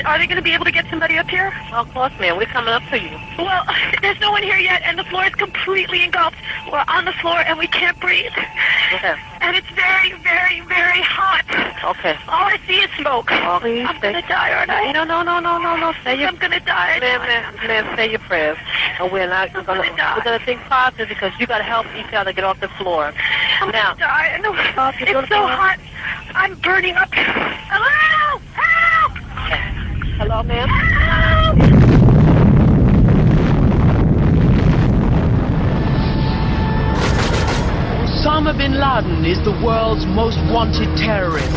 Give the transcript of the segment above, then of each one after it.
Are they going to be able to get somebody up here? Well, of course, ma'am. We're coming up to you. Well, there's no one here yet, and the floor is completely engulfed. We're on the floor, and we can't breathe. Okay. And it's very, very, very hot. Okay. All I see is smoke. Oh, please I'm going to die, aren't I? No. Say your... I'm going to die. Ma'am, say your prayers. And we're gonna think positive because you got to help each other get off the floor. I'm going to die. No, it's so hot. I'm burning up. Hello! Help! Hello, ma'am? Help! Osama bin Laden is the world's most wanted terrorist.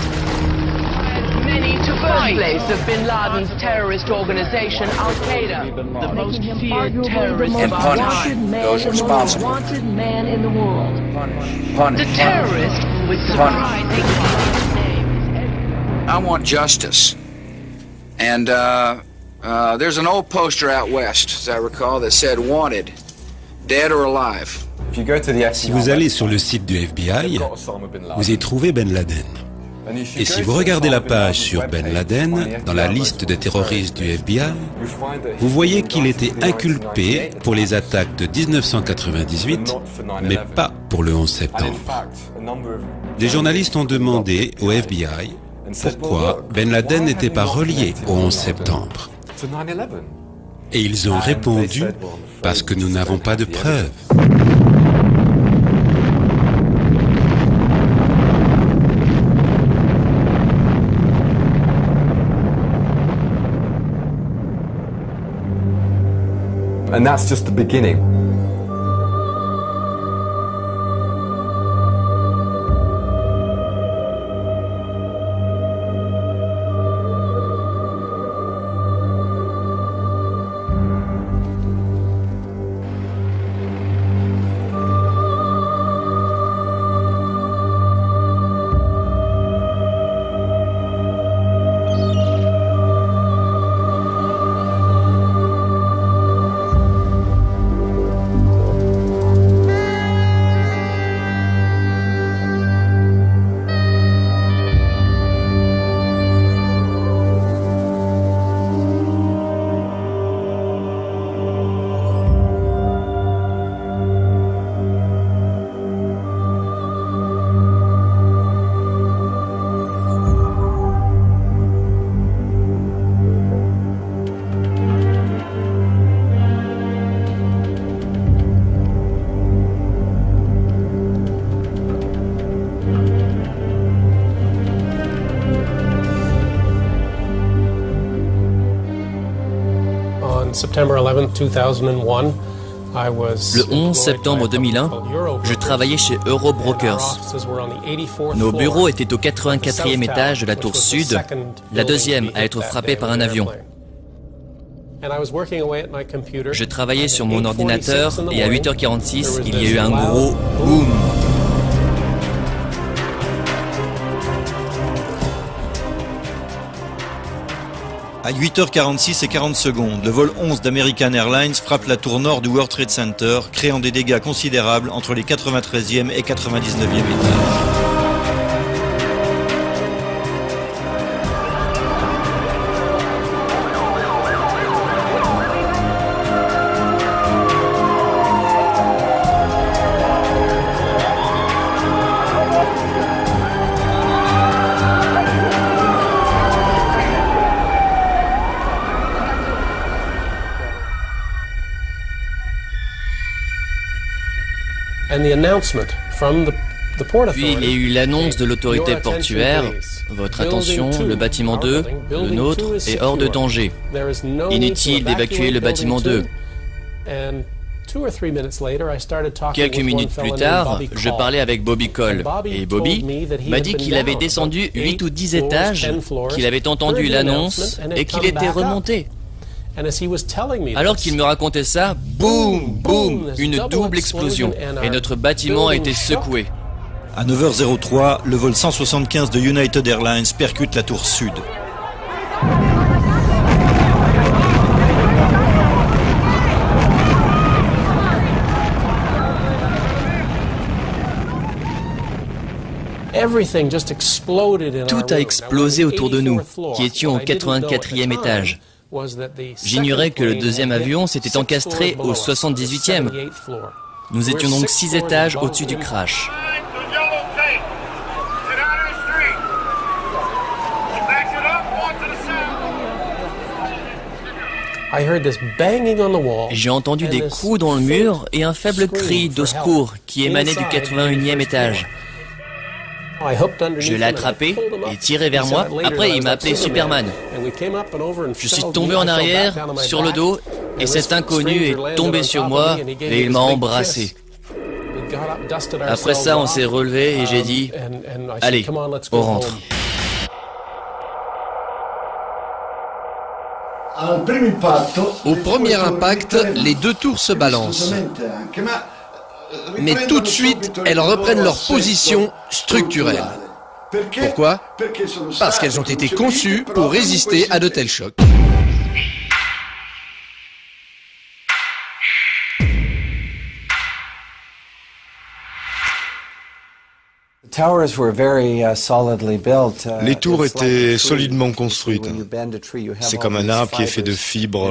Many to birthplace of bin Laden's terrorist organization, Al Qaeda, the most feared terrorist of our time. Those responsible. Wanted man in the world. The terrorist with surprising name. I want justice. And there's an old poster out west, as I recall, that said wanted, dead or alive. Si vous allez sur le site du FBI, vous y trouvez Ben Laden. Et si vous regardez la page sur Ben Laden, dans la liste des terroristes du FBI, vous voyez qu'il était inculpé pour les attaques de 1998, mais pas pour le 11 septembre. Des journalistes ont demandé au FBI pourquoi Ben Laden n'était pas relié au 11 septembre. Et ils ont répondu « parce que nous n'avons pas de preuves ». And that's just the beginning. Le 11 septembre 2001, je travaillais chez Eurobrokers. Nos bureaux étaient au 84e étage de la tour sud, la deuxième à être frappée par un avion. Je travaillais sur mon ordinateur et à 8h46, il y a eu un gros boom. À 8h46 et 40 secondes, le vol 11 d'American Airlines frappe la tour nord du World Trade Center, créant des dégâts considérables entre les 93e et 99e étages. Puis il y a eu l'annonce de l'autorité portuaire. Votre attention, le bâtiment 2, le nôtre, est hors de danger. Inutile d'évacuer le bâtiment 2. Quelques minutes plus tard, je parlais avec Bobby Cole. Et Bobby m'a dit qu'il avait descendu 8 ou 10 étages, qu'il avait entendu l'annonce et qu'il était remonté. Alors qu'il me racontait ça, boum, boum, une double explosion. Et notre bâtiment a été secoué. À 9h03, le vol 175 de United Airlines percute la tour sud. Tout a explosé autour de nous, qui étions au 84e étage. J'ignorais que le deuxième avion s'était encastré au 78e. Nous étions donc 6 étages au-dessus du crash. J'ai entendu des coups dans le mur et un faible cri d'au secours qui émanait du 81e étage. Je l'ai attrapé et tiré vers moi. Après, il m'a appelé Superman. Je suis tombé en arrière, sur le dos, et cet inconnu est tombé sur moi et il m'a embrassé. Après ça, on s'est relevé et j'ai dit « Allez, on rentre ». Au premier impact, les deux tours se balancent. Mais tout de suite, elles reprennent leur position structurelle. Pourquoi? Parce qu'elles ont été conçues pour résister à de tels chocs. Les tours étaient solidement construites. C'est comme un arbre qui est fait de fibres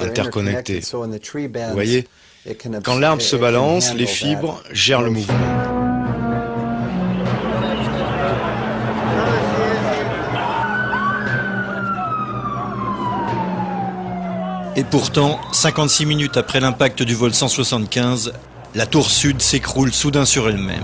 interconnectées. Vous voyez, quand l'arbre se balance, les fibres gèrent le mouvement. Et pourtant, 56 minutes après l'impact du vol 175, la tour sud s'écroule soudain sur elle-même.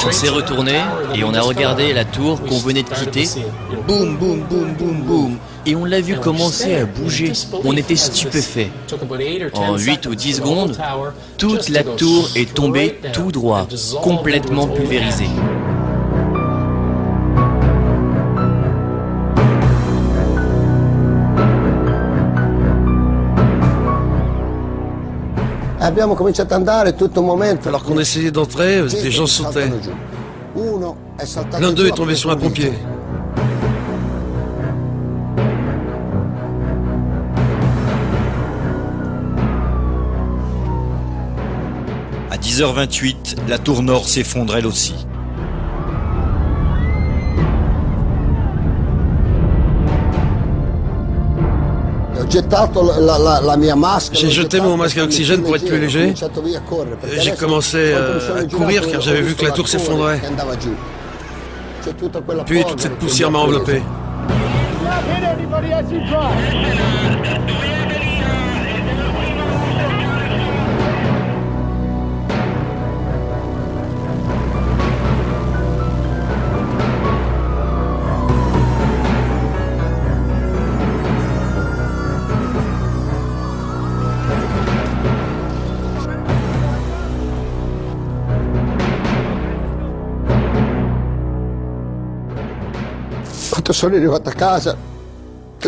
On s'est retourné et on a regardé la tour qu'on venait de quitter. Boum, boum, boum, boum, boum. Et on l'a vu commencer à bouger. On était stupéfaits. En 8 ou 10 secondes, toute la tour est tombée tout droit, complètement pulvérisée. Alors qu'on essayait d'entrer, des gens sautaient. L'un d'eux est tombé sur un pompier. À 10h28, la tour nord s'effondre elle aussi. J'ai jeté mon masque à oxygène pour être plus léger. J'ai commencé à courir car j'avais vu que la tour s'effondrait. Puis toute cette poussière m'a enveloppé.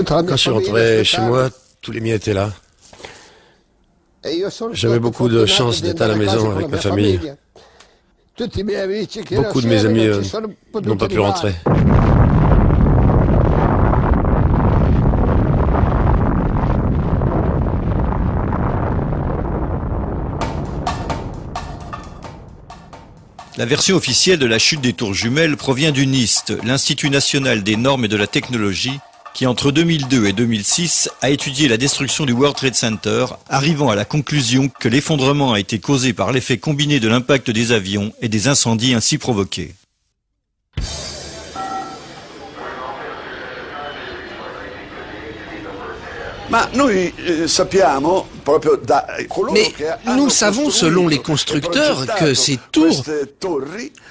Quand je suis rentré chez moi, tous les miens étaient là. J'avais beaucoup de chance d'être à la maison avec ma famille. Beaucoup de mes amis n'ont pas pu rentrer. La version officielle de la chute des tours jumelles provient du NIST, l'Institut national des normes et de la technologie, qui entre 2002 et 2006 a étudié la destruction du World Trade Center, arrivant à la conclusion que l'effondrement a été causé par l'effet combiné de l'impact des avions et des incendies ainsi provoqués. Mais nous savons, selon les constructeurs, que ces tours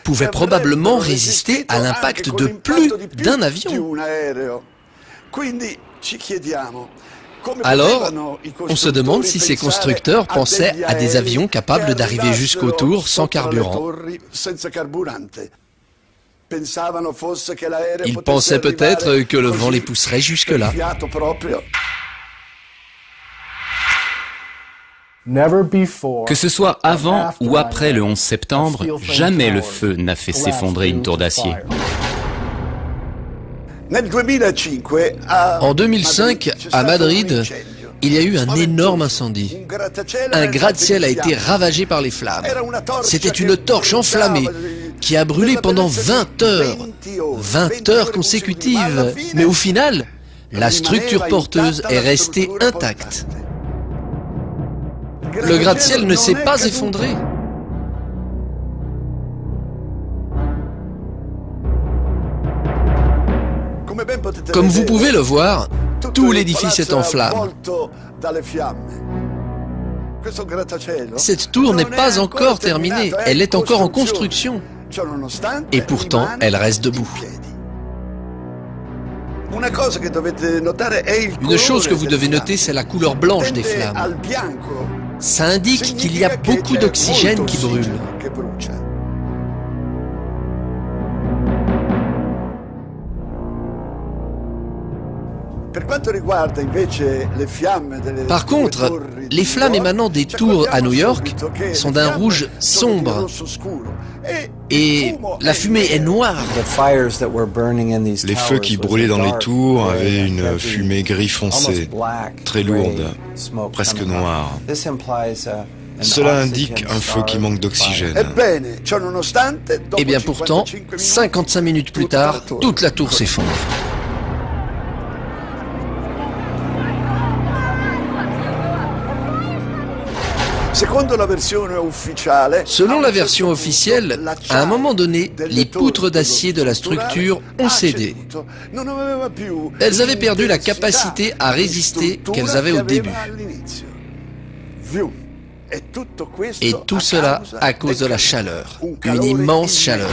pouvaient probablement résister à l'impact de plus d'un avion. Alors, on se demande si ces constructeurs pensaient à des avions capables d'arriver jusqu'aux tours sans carburant. Ils pensaient peut-être que le vent les pousserait jusque-là. Que ce soit avant ou après le 11 septembre, jamais le feu n'a fait s'effondrer une tour d'acier. En 2005, à Madrid, il y a eu un énorme incendie. Un gratte-ciel a été ravagé par les flammes. C'était une torche enflammée qui a brûlé pendant 20 heures. 20 heures consécutives. Mais au final, la structure porteuse est restée intacte. Le gratte-ciel ne s'est pas effondré. Comme vous pouvez le voir, tout l'édifice est en flammes. Cette tour n'est pas encore terminée, elle est encore en construction. Et pourtant, elle reste debout. Une chose que vous devez noter, c'est la couleur blanche des flammes. Ça indique qu'il y a beaucoup d'oxygène qui brûle. Par contre, les flammes émanant des tours à New York sont d'un rouge sombre. Et la fumée est noire. Les feux qui brûlaient dans les tours avaient une fumée gris foncé, très lourde, presque noire. Cela indique un feu qui manque d'oxygène. Et bien pourtant, 55 minutes plus tard, toute la tour s'effondre. Selon la version officielle, à un moment donné, les poutres d'acier de la structure ont cédé. Elles avaient perdu la capacité à résister qu'elles avaient au début. Et tout cela à cause de la chaleur, une immense chaleur.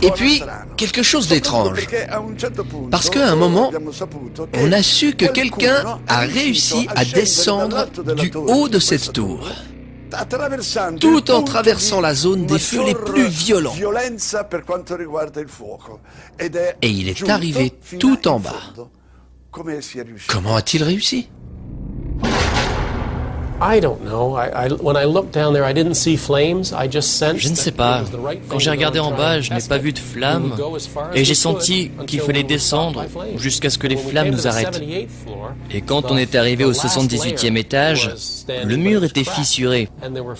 Et puis, quelque chose d'étrange. Parce qu'à un moment, on a su que quelqu'un a réussi à descendre du haut de cette tour, tout en traversant la zone des feux les plus violents. Et il est arrivé tout en bas. Comment a-t-il réussi ? Je ne sais pas. Quand j'ai regardé en bas, je n'ai pas vu de flammes et j'ai senti qu'il fallait descendre jusqu'à ce que les flammes nous arrêtent. Et quand on est arrivé au 78e étage, le mur était fissuré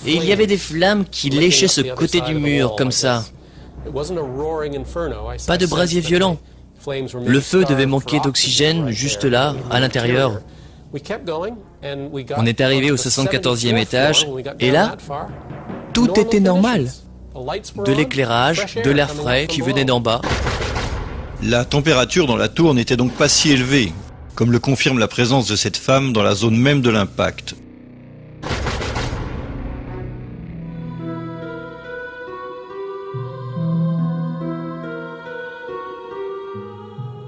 et il y avait des flammes qui léchaient ce côté du mur comme ça. Pas de brasier violent. Le feu devait manquer d'oxygène juste là, à l'intérieur. On est arrivé au 74e étage et là, tout était normal. De l'éclairage, de l'air frais qui venait d'en bas. La température dans la tour n'était donc pas si élevée, comme le confirme la présence de cette femme dans la zone même de l'impact.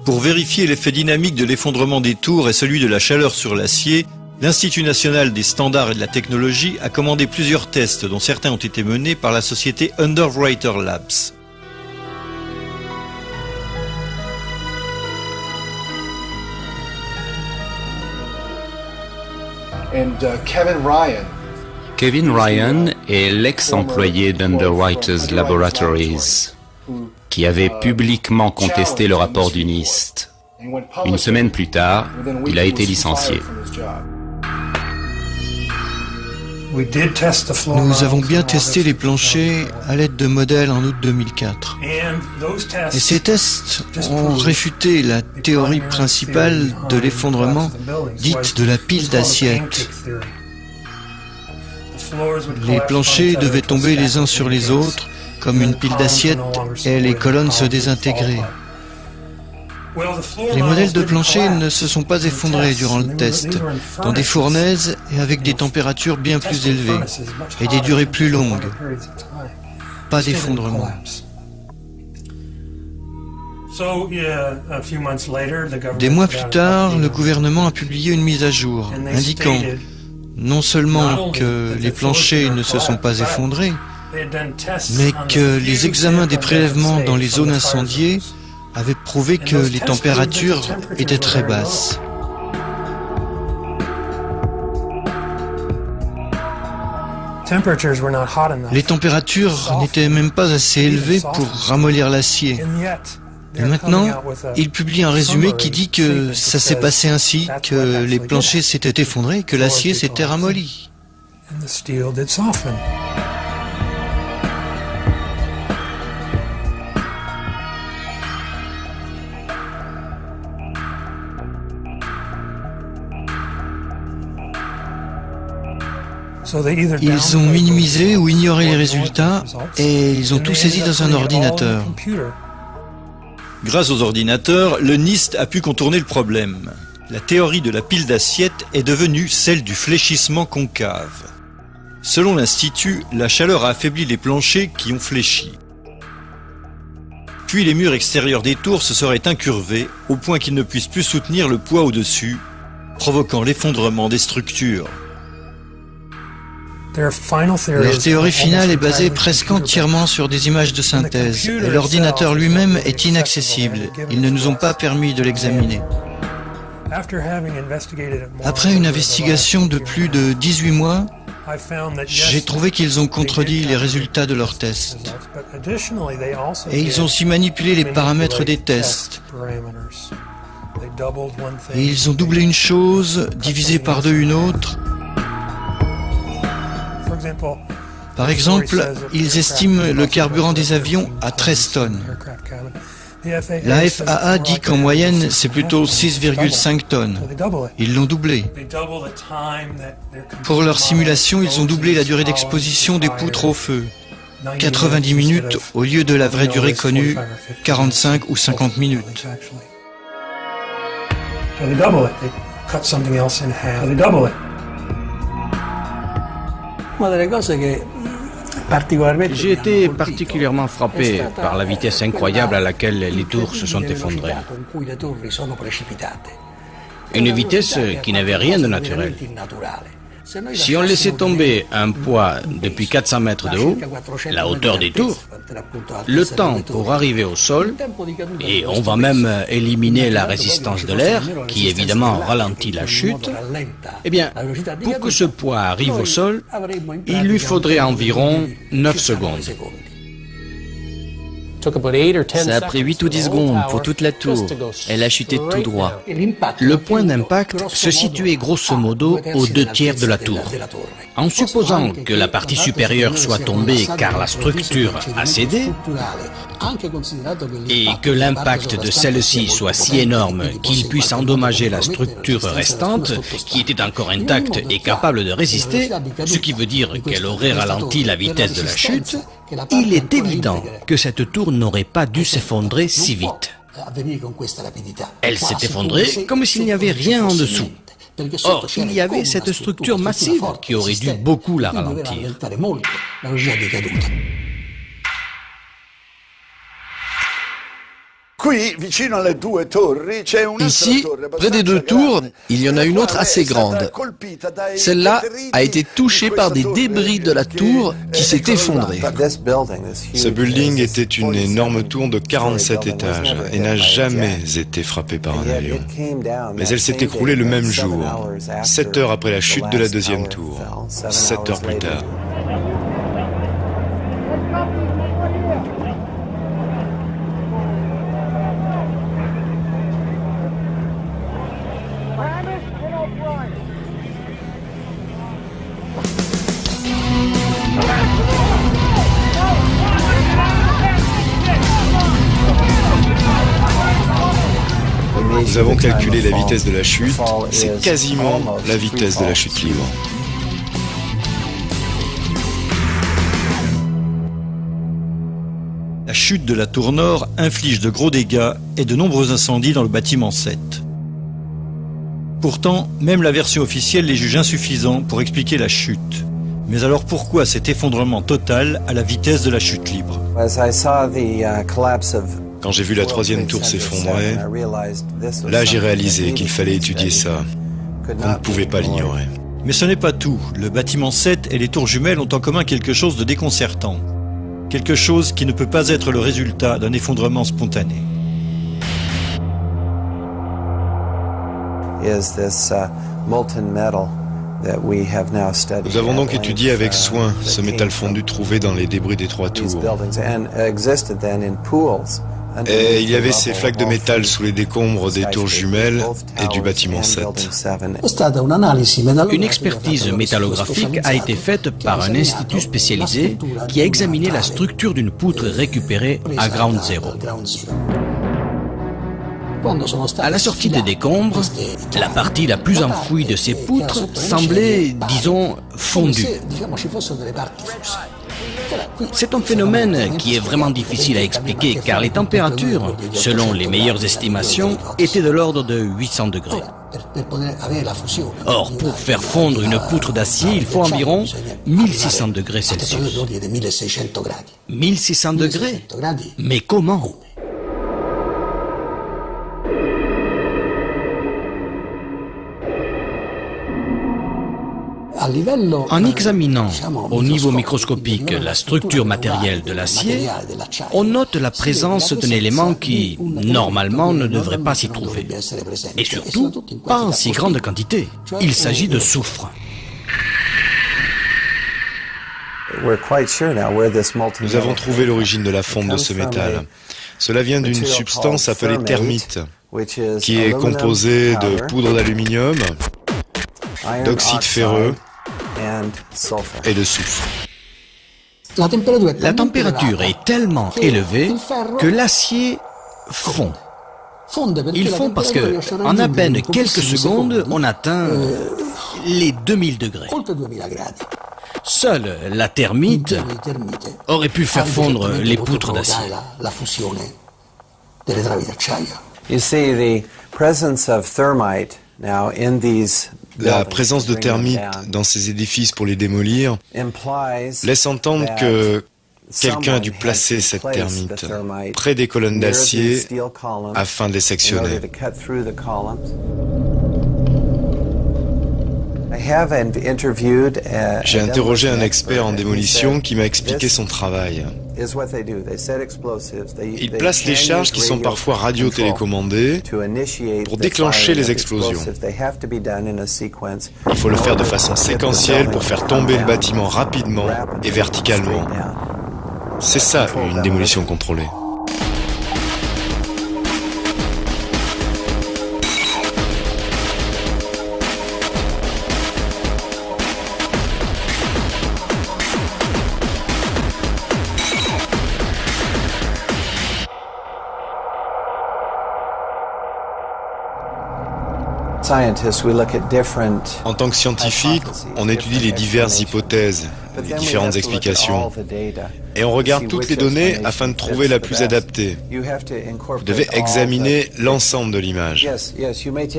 Pour vérifier l'effet dynamique de l'effondrement des tours et celui de la chaleur sur l'acier, l'Institut national des standards et de la technologie a commandé plusieurs tests dont certains ont été menés par la société Underwriter Labs. Kevin Ryan est l'ex-employé d'Underwriters Laboratories, qui avait publiquement contesté le rapport du NIST. Une semaine plus tard, il a été licencié. Nous avons bien testé les planchers à l'aide de modèles en août 2004. Et ces tests ont réfuté la théorie principale de l'effondrement, dite de la pile d'assiettes. Les planchers devaient tomber les uns sur les autres, comme une pile d'assiettes, et les colonnes se désintégraient. Les modèles de plancher ne se sont pas effondrés durant le test, dans des fournaises et avec des températures bien plus élevées et des durées plus longues. Pas d'effondrement. Des mois plus tard, le gouvernement a publié une mise à jour indiquant non seulement que les planchers ne se sont pas effondrés, mais que les examens des prélèvements dans les zones incendiées avaient prouvé que les températures étaient très basses. Les températures n'étaient même pas assez élevées pour ramollir l'acier. Et maintenant, il publie un résumé qui dit que ça s'est passé ainsi, que les planchers s'étaient effondrés, que l'acier s'était ramolli. Ils ont minimisé ou ignoré les résultats et ils ont tout saisi dans un ordinateur. Grâce aux ordinateurs, le NIST a pu contourner le problème. La théorie de la pile d'assiettes est devenue celle du fléchissement concave. Selon l'Institut, la chaleur a affaibli les planchers qui ont fléchi. Puis les murs extérieurs des tours se seraient incurvés au point qu'ils ne puissent plus soutenir le poids au-dessus, provoquant l'effondrement des structures. Leur théorie finale est basée presque entièrement sur des images de synthèse, et l'ordinateur lui-même est inaccessible. Ils ne nous ont pas permis de l'examiner. Après une investigation de plus de 18 mois, j'ai trouvé qu'ils ont contredit les résultats de leurs tests. Et ils ont aussi manipulé les paramètres des tests. Et ils ont doublé une chose, divisé par deux une autre. Par exemple, ils estiment le carburant des avions à 13 tonnes. La FAA dit qu'en moyenne, c'est plutôt 6,5 tonnes. Ils l'ont doublé. Pour leur simulation, ils ont doublé la durée d'exposition des poutres au feu. 90 minutes au lieu de la vraie durée connue, 45 ou 50 minutes. J'ai été particulièrement frappé par la vitesse incroyable à laquelle les tours se sont effondrées. Une vitesse qui n'avait rien de naturel. Si on laissait tomber un poids depuis 400 mètres de haut, la hauteur des tours, le temps pour arriver au sol, et on va même éliminer la résistance de l'air, qui évidemment ralentit la chute, eh bien, pour que ce poids arrive au sol, il lui faudrait environ 9 secondes. Ça a pris 8 ou 10 secondes pour toute la tour. Elle a chuté tout droit. Le point d'impact se situait grosso modo aux 2/3 de la tour. En supposant que la partie supérieure soit tombée car la structure a cédé, et que l'impact de celle-ci soit si énorme qu'il puisse endommager la structure restante, qui était encore intacte et capable de résister, ce qui veut dire qu'elle aurait ralenti la vitesse de la chute, il est évident que cette tour n'aurait pas dû s'effondrer si vite. Elle s'est effondrée comme s'il n'y avait rien en dessous. Or, il y avait cette structure massive qui aurait dû beaucoup la ralentir. Ici, près des deux tours, il y en a une autre assez grande. Celle-là a été touchée par des débris de la tour qui s'est effondrée. Ce building était une énorme tour de 47 étages et n'a jamais été frappée par un avion. Mais elle s'est écroulée le même jour, 7 heures après la chute de la deuxième tour, 7 heures plus tard. Nous avons calculé la vitesse de la chute, c'est quasiment la vitesse de la chute libre. La chute de la tour nord inflige de gros dégâts et de nombreux incendies dans le bâtiment 7. Pourtant, même la version officielle les juge insuffisants pour expliquer la chute. Mais alors pourquoi cet effondrement total à la vitesse de la chute libre? Quand j'ai vu la troisième tour s'effondrer, là j'ai réalisé qu'il fallait étudier ça. On ne pouvait pas l'ignorer. Mais ce n'est pas tout. Le bâtiment 7 et les tours jumelles ont en commun quelque chose de déconcertant. Quelque chose qui ne peut pas être le résultat d'un effondrement spontané. Nous avons donc étudié avec soin ce métal fondu trouvé dans les débris des trois tours. Et il y avait ces flaques de métal sous les décombres des tours jumelles et du bâtiment 7. Une expertise métallographique a été faite par un institut spécialisé qui a examiné la structure d'une poutre récupérée à Ground Zero. À la sortie des décombres, la partie la plus enfouie de ces poutres semblait, disons, fondue. C'est un phénomène qui est vraiment difficile à expliquer car les températures, selon les meilleures estimations, étaient de l'ordre de 800 degrés. Or, pour faire fondre une poutre d'acier, il faut environ 1600 degrés Celsius. 1600 degrés? Mais comment? En examinant au niveau microscopique la structure matérielle de l'acier, on note la présence d'un élément qui, normalement, ne devrait pas s'y trouver. Et surtout, pas en si grande quantité. Il s'agit de soufre. Nous avons trouvé l'origine de la fonte de ce métal. Cela vient d'une substance appelée thermite, qui est composée de poudre d'aluminium, d'oxyde ferreux et de soufre. La température est tellement élevée que l'acier fond. Il fond parce que, en à peine quelques secondes, on atteint les 2000 degrés. Seule la thermite aurait pu faire fondre les poutres d'acier. La présence de termites dans ces édifices pour les démolir laisse entendre que quelqu'un a dû placer cette termite près des colonnes d'acier afin de les sectionner. J'ai interrogé un expert en démolition qui m'a expliqué son travail. Ils placent les charges qui sont parfois radio-télécommandées pour déclencher les explosions. Il faut le faire de façon séquentielle pour faire tomber le bâtiment rapidement et verticalement. C'est ça, une démolition contrôlée. En tant que scientifique, on étudie les diverses hypothèses, les différentes explications, et on regarde toutes les données afin de trouver la plus adaptée. Vous devez examiner l'ensemble de l'image.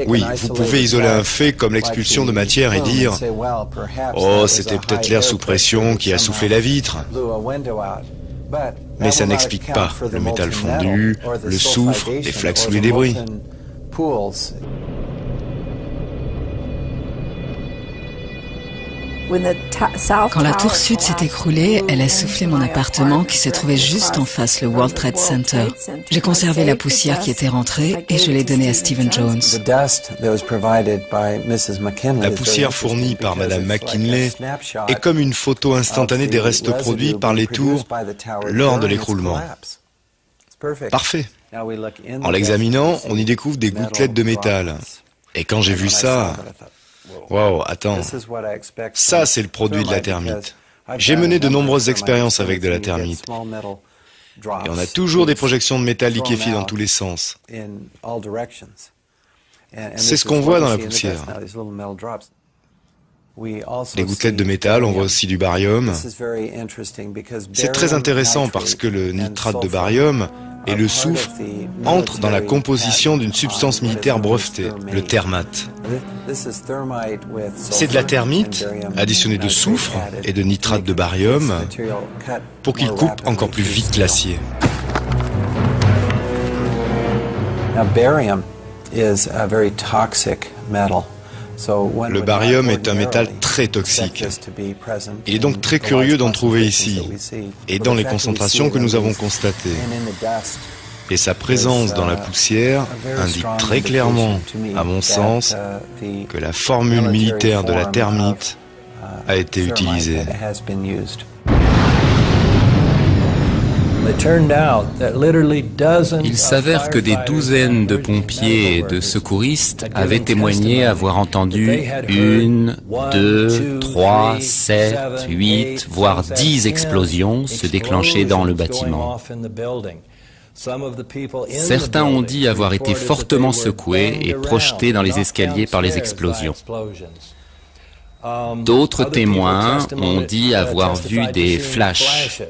Oui, vous pouvez isoler un fait comme l'expulsion de matière et dire « Oh, c'était peut-être l'air sous pression qui a soufflé la vitre ». Mais ça n'explique pas le métal fondu, le soufre, les flaques sous les débris. Quand la tour sud s'est écroulée, elle a soufflé mon appartement qui se trouvait juste en face, le World Trade Center. J'ai conservé la poussière qui était rentrée et je l'ai donnée à Stephen Jones. La poussière fournie par Madame McKinley est comme une photo instantanée des restes produits par les tours lors de l'écroulement. Parfait. En l'examinant, on y découvre des gouttelettes de métal. Et quand j'ai vu ça... Wow, attends. Ça, c'est le produit de la thermite. J'ai mené de nombreuses expériences avec de la thermite. Et on a toujours des projections de métal liquéfié dans tous les sens. C'est ce qu'on voit dans la poussière. Les gouttelettes de métal, on voit aussi du barium. C'est très intéressant parce que le nitrate de barium et le soufre entrent dans la composition d'une substance militaire brevetée, le thermate. C'est de la thermite additionnée de soufre et de nitrate de barium pour qu'il coupe encore plus vite l'acier. Le barium est un métal très toxique. Il est donc très curieux d'en trouver ici et dans les concentrations que nous avons constatées. Et sa présence dans la poussière indique très clairement, à mon sens, que la formule militaire de la thermite a été utilisée. Il s'avère que des douzaines de pompiers et de secouristes avaient témoigné avoir entendu 1, 2, 3, 7, 8, voire 10 explosions se déclencher dans le bâtiment. Certains ont dit avoir été fortement secoués et projetés dans les escaliers par les explosions. D'autres témoins ont dit avoir vu des flashs.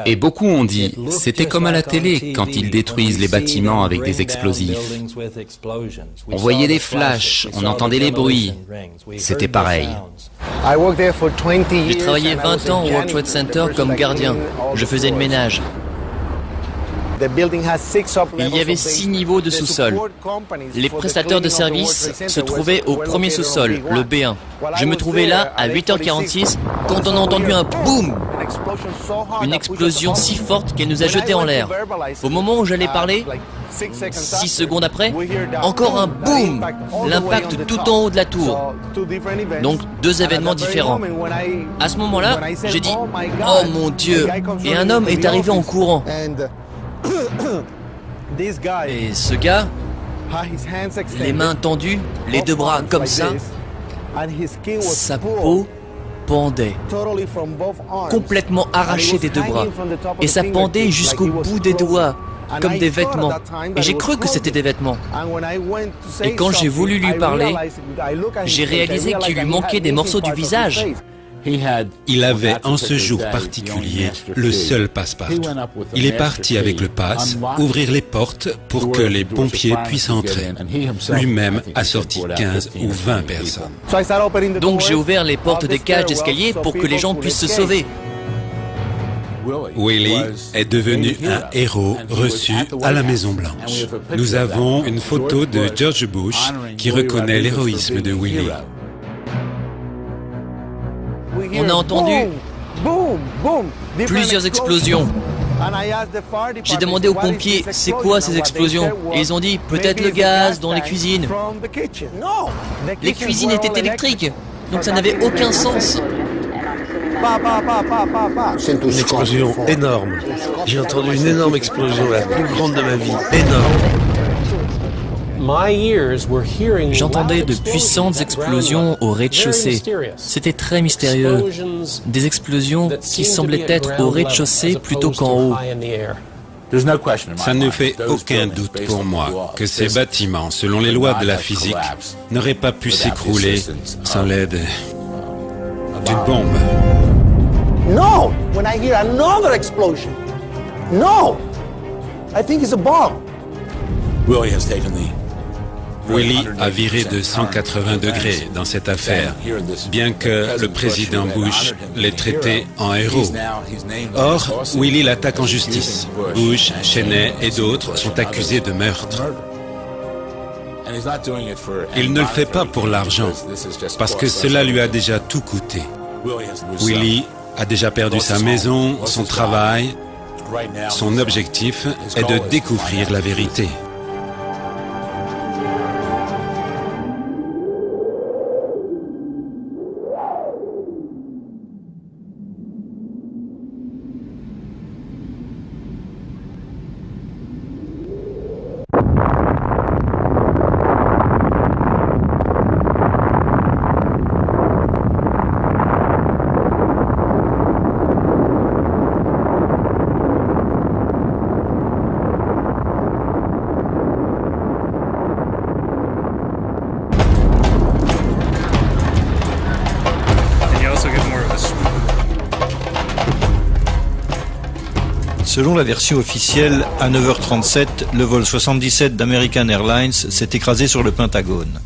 Et beaucoup ont dit, c'était comme à la télé quand ils détruisent les bâtiments avec des explosifs. On voyait des flashs, on entendait les bruits. C'était pareil. J'ai travaillé 20 ans au World Trade Center comme gardien. Je faisais le ménage. Il y avait 6 niveaux de sous-sol. Les prestataires de services se trouvaient au premier sous-sol, le B1. Je me trouvais là à 8h46 quand on a entendu un boum. Une explosion si forte qu'elle nous a jetés en l'air. Au moment où j'allais parler, 6 secondes après, encore un boum. L'impact tout en haut de la tour. Donc 2 événements différents. À ce moment-là, j'ai dit « Oh mon Dieu !» Et un homme est arrivé en courant. Et ce gars, les mains tendues, les 2 bras comme ça, sa peau pendait, complètement arrachée des 2 bras. Et ça pendait jusqu'au bout des doigts, comme des vêtements. Et j'ai cru que c'était des vêtements. Et quand j'ai voulu lui parler, j'ai réalisé qu'il lui manquait des morceaux du visage. Il avait en ce jour particulier le seul passe-partout. Il est parti avec le passe, ouvrir les portes pour que les pompiers puissent entrer. Lui-même a sorti 15 ou 20 personnes. Donc j'ai ouvert les portes des cages d'escalier pour que les gens puissent se sauver. Willie est devenu un héros reçu à la Maison-Blanche. Nous avons une photo de George Bush qui reconnaît l'héroïsme de Willie. On a entendu plusieurs explosions. J'ai demandé aux pompiers, c'est quoi ces explosions? Et ils ont dit, peut-être le gaz dans les cuisines. Les cuisines étaient électriques, donc ça n'avait aucun sens. Une explosion énorme. J'ai entendu une énorme explosion, la plus grande de ma vie. Énorme. J'entendais de puissantes explosions au rez-de-chaussée. C'était très mystérieux. Des explosions qui semblaient être au rez-de-chaussée plutôt qu'en haut. Ça ne fait aucun doute pour moi que ces bâtiments, selon les lois de la physique, n'auraient pas pu s'écrouler sans l'aide d'une bombe. No! When I hear another explosion. No! I think it's a bomb. Willie a viré de 180 degrés dans cette affaire, bien que le président Bush l'ait traité en héros. Or, Willie l'attaque en justice. Bush, Cheney et d'autres sont accusés de meurtre. Il ne le fait pas pour l'argent, parce que cela lui a déjà tout coûté. Willie a déjà perdu sa maison, son travail. Son objectif est de découvrir la vérité. Selon la version officielle, à 9h37, le vol 77 d'American Airlines s'est écrasé sur le Pentagone.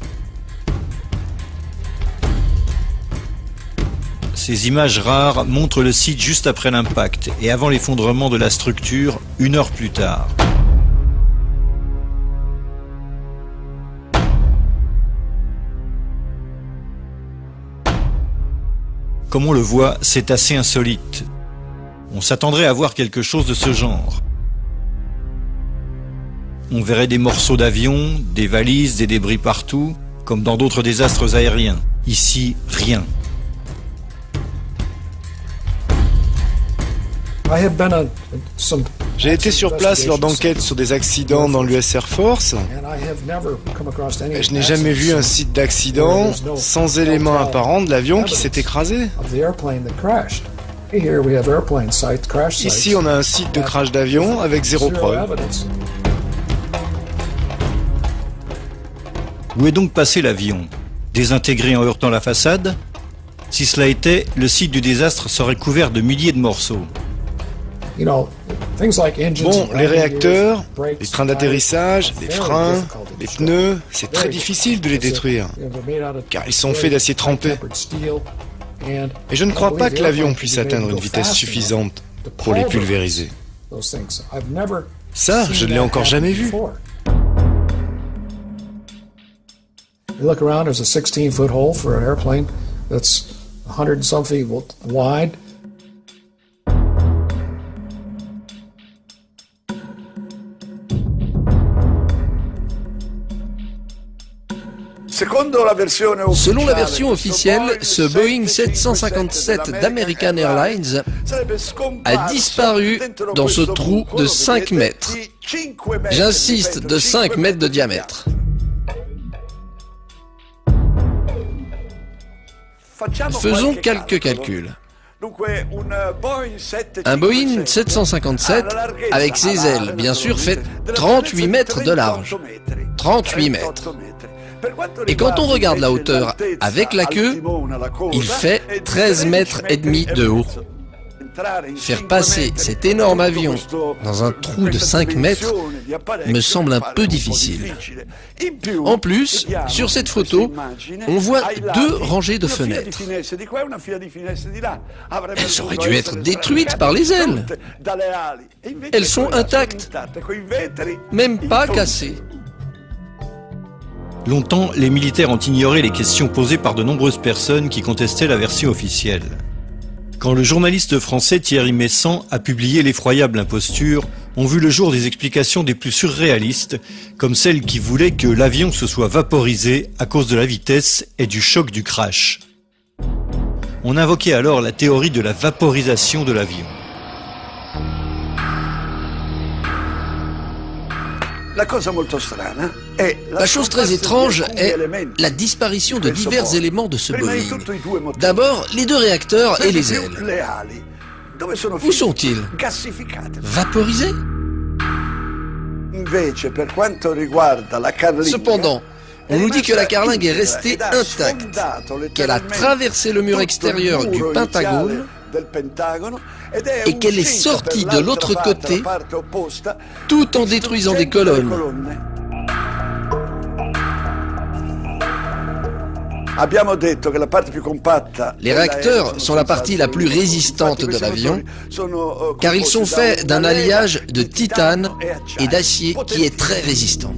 Ces images rares montrent le site juste après l'impact et avant l'effondrement de la structure, 1 heure plus tard. Comme on le voit, c'est assez insolite. On s'attendrait à voir quelque chose de ce genre. On verrait des morceaux d'avion, des valises, des débris partout, comme dans d'autres désastres aériens. Ici, rien. J'ai été sur place lors d'enquêtes sur des accidents dans l'US Air Force. Et je n'ai jamais vu un site d'accident sans élément apparent de l'avion qui s'est écrasé. Ici, on a un site de crash d'avion avec zéro preuve. Où est donc passé l'avion? Désintégré en heurtant la façade? Si cela était, le site du désastre serait couvert de milliers de morceaux. Bon, les réacteurs, les trains d'atterrissage, les freins, les pneus, c'est très difficile de les détruire, car ils sont faits d'acier trempé. Et je ne crois pas que l'avion puisse atteindre une vitesse suffisante pour les pulvériser. Ça, je ne l'ai encore jamais vu. You look around, there's a 16-foot hole for an airplane that's 100 and some feet wide. Selon la version officielle, ce Boeing 757 d'American Airlines a disparu dans ce trou de 5 mètres. J'insiste, de 5 mètres de diamètre. Faisons quelques calculs. Un Boeing 757, avec ses ailes, bien sûr, fait 38 mètres de large. 38 mètres. Et quand on regarde la hauteur avec la queue, il fait 13 mètres et demi de haut. Faire passer cet énorme avion dans un trou de 5 mètres me semble un peu difficile. En plus, sur cette photo, on voit 2 rangées de fenêtres. Elles auraient dû être détruites par les ailes. Elles sont intactes, même pas cassées. Longtemps, les militaires ont ignoré les questions posées par de nombreuses personnes qui contestaient la version officielle. Quand le journaliste français Thierry Messant a publié l'effroyable imposture, ont vu le jour des explications des plus surréalistes, comme celle qui voulait que l'avion se soit vaporisé à cause de la vitesse et du choc du crash. On invoquait alors la théorie de la vaporisation de l'avion. La chose très étrange est la disparition de divers éléments de ce Boeing. D'abord, les 2 réacteurs et les ailes. Où sont-ils? Vaporisés? Cependant, on nous dit que la carlingue est restée intacte, qu'elle a traversé le mur extérieur du Pentagone et qu'elle est sortie de l'autre côté tout en détruisant des colonnes. Les réacteurs sont la partie la plus résistante de l'avion car ils sont faits d'un alliage de titane et d'acier qui est très résistant.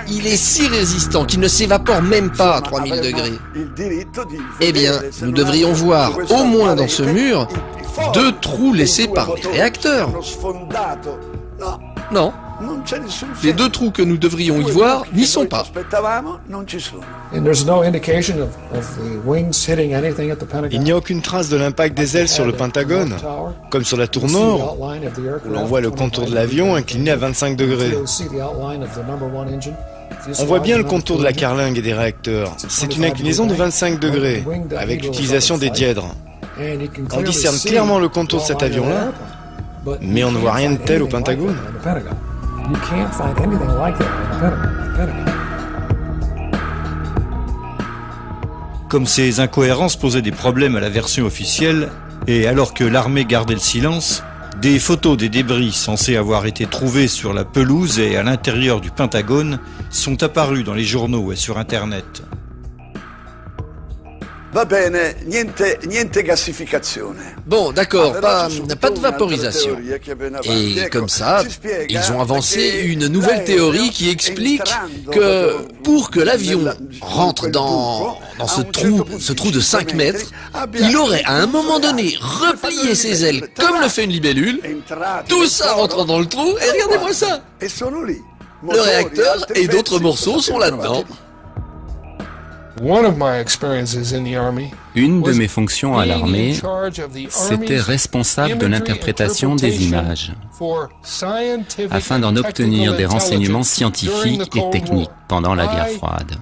Il est si résistant qu'il ne s'évapore même pas à 3000 degrés. Eh bien, nous devrions voir, au moins dans ce mur, 2 trous laissés par les réacteurs. Non. Les 2 trous que nous devrions y voir n'y sont pas. Il n'y a aucune trace de l'impact des ailes sur le Pentagone, comme sur la tour nord, où l'on voit le contour de l'avion incliné à 25 degrés. On voit bien le contour de la carlingue et des réacteurs. C'est une inclinaison de 25 degrés, avec l'utilisation des dièdres. On discerne clairement le contour de cet avion-là, mais on ne voit rien de tel au Pentagone. Comme ces incohérences posaient des problèmes à la version officielle, et alors que l'armée gardait le silence, des photos des débris censés avoir été trouvés sur la pelouse et à l'intérieur du Pentagone sont apparues dans les journaux et sur Internet. Bon, d'accord, pas de vaporisation. Et comme ça, ils ont avancé une nouvelle théorie qui explique que pour que l'avion rentre dans ce trou de 5 mètres, il aurait à un moment donné replié ses ailes comme le fait une libellule, tout ça rentrant dans le trou, et regardez-moi ça! Le réacteur et d'autres morceaux sont là-dedans. Une de mes fonctions à l'armée, c'était responsable de l'interprétation des images, afin d'en obtenir des renseignements scientifiques et techniques pendant la guerre froide.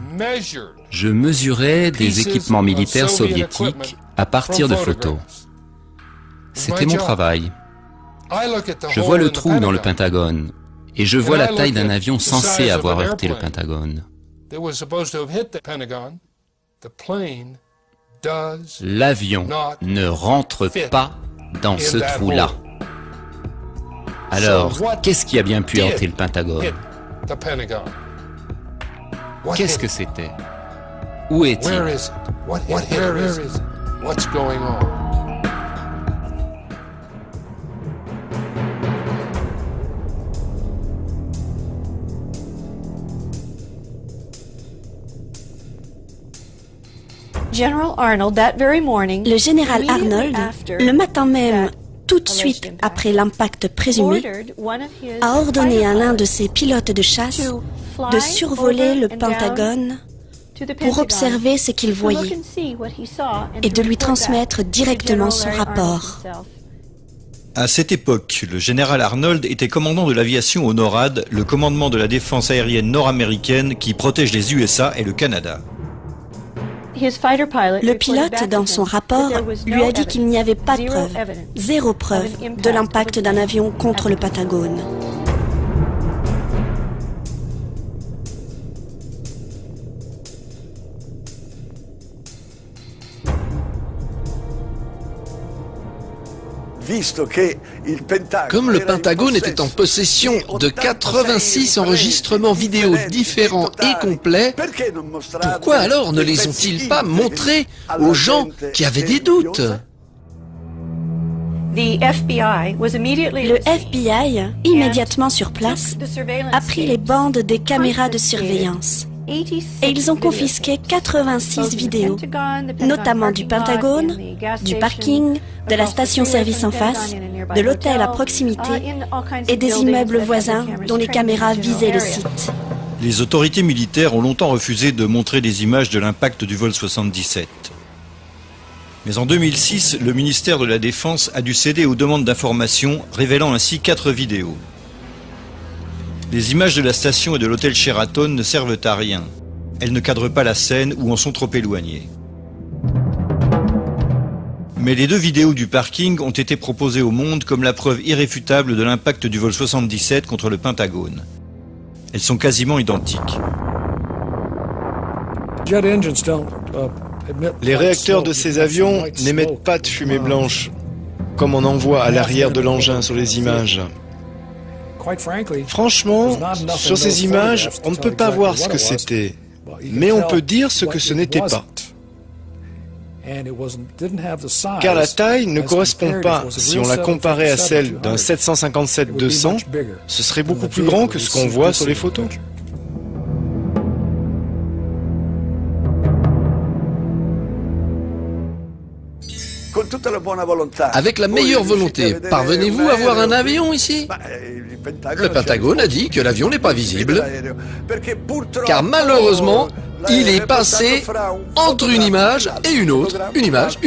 Je mesurais des équipements militaires soviétiques à partir de photos. C'était mon travail. Je vois le trou dans le Pentagone, et je vois la taille d'un avion censé avoir heurté le Pentagone. L'avion ne rentre pas dans ce trou-là. Alors, qu'est-ce qui a bien pu heurter le Pentagone? Qu'est-ce que c'était? Où est-il? Le général Arnold, le matin même, tout de suite après l'impact présumé, a ordonné à l'un de ses pilotes de chasse de survoler le Pentagone pour observer ce qu'il voyait et de lui transmettre directement son rapport. À cette époque, le général Arnold était commandant de l'aviation au NORAD, le commandement de la défense aérienne nord-américaine qui protège les USA et le Canada. Le pilote, dans son rapport, lui a dit qu'il n'y avait pas de preuve, zéro preuve, de l'impact d'un avion contre le Pentagone. Comme le Pentagone était en possession de 86 enregistrements vidéo différents et complets, pourquoi alors ne les ont-ils pas montrés aux gens qui avaient des doutes? Le FBI, immédiatement sur place, a pris les bandes des caméras de surveillance. Et ils ont confisqué 86 vidéos, notamment du Pentagone, du parking, de la station-service en face, de l'hôtel à proximité et des immeubles voisins dont les caméras visaient le site. Les autorités militaires ont longtemps refusé de montrer des images de l'impact du vol 77. Mais en 2006, le ministère de la Défense a dû céder aux demandes d'information, révélant ainsi 4 vidéos. Les images de la station et de l'hôtel Sheraton ne servent à rien. Elles ne cadrent pas la scène ou en sont trop éloignées. Mais les 2 vidéos du parking ont été proposées au monde comme la preuve irréfutable de l'impact du vol 77 contre le Pentagone. Elles sont quasiment identiques. Les réacteurs de ces avions n'émettent pas de fumée blanche, comme on en voit à l'arrière de l'engin sur les images. Franchement, sur ces images, on ne peut pas voir ce que c'était, mais on peut dire ce que ce n'était pas. Car la taille ne correspond pas, si on la comparait à celle d'un 757-200, ce serait beaucoup plus grand que ce qu'on voit sur les photos. Avec la meilleure volonté, parvenez-vous à voir un avion ici? Le Pentagone a dit que l'avion n'est pas visible, car malheureusement, il est passé entre une image et une autre, une image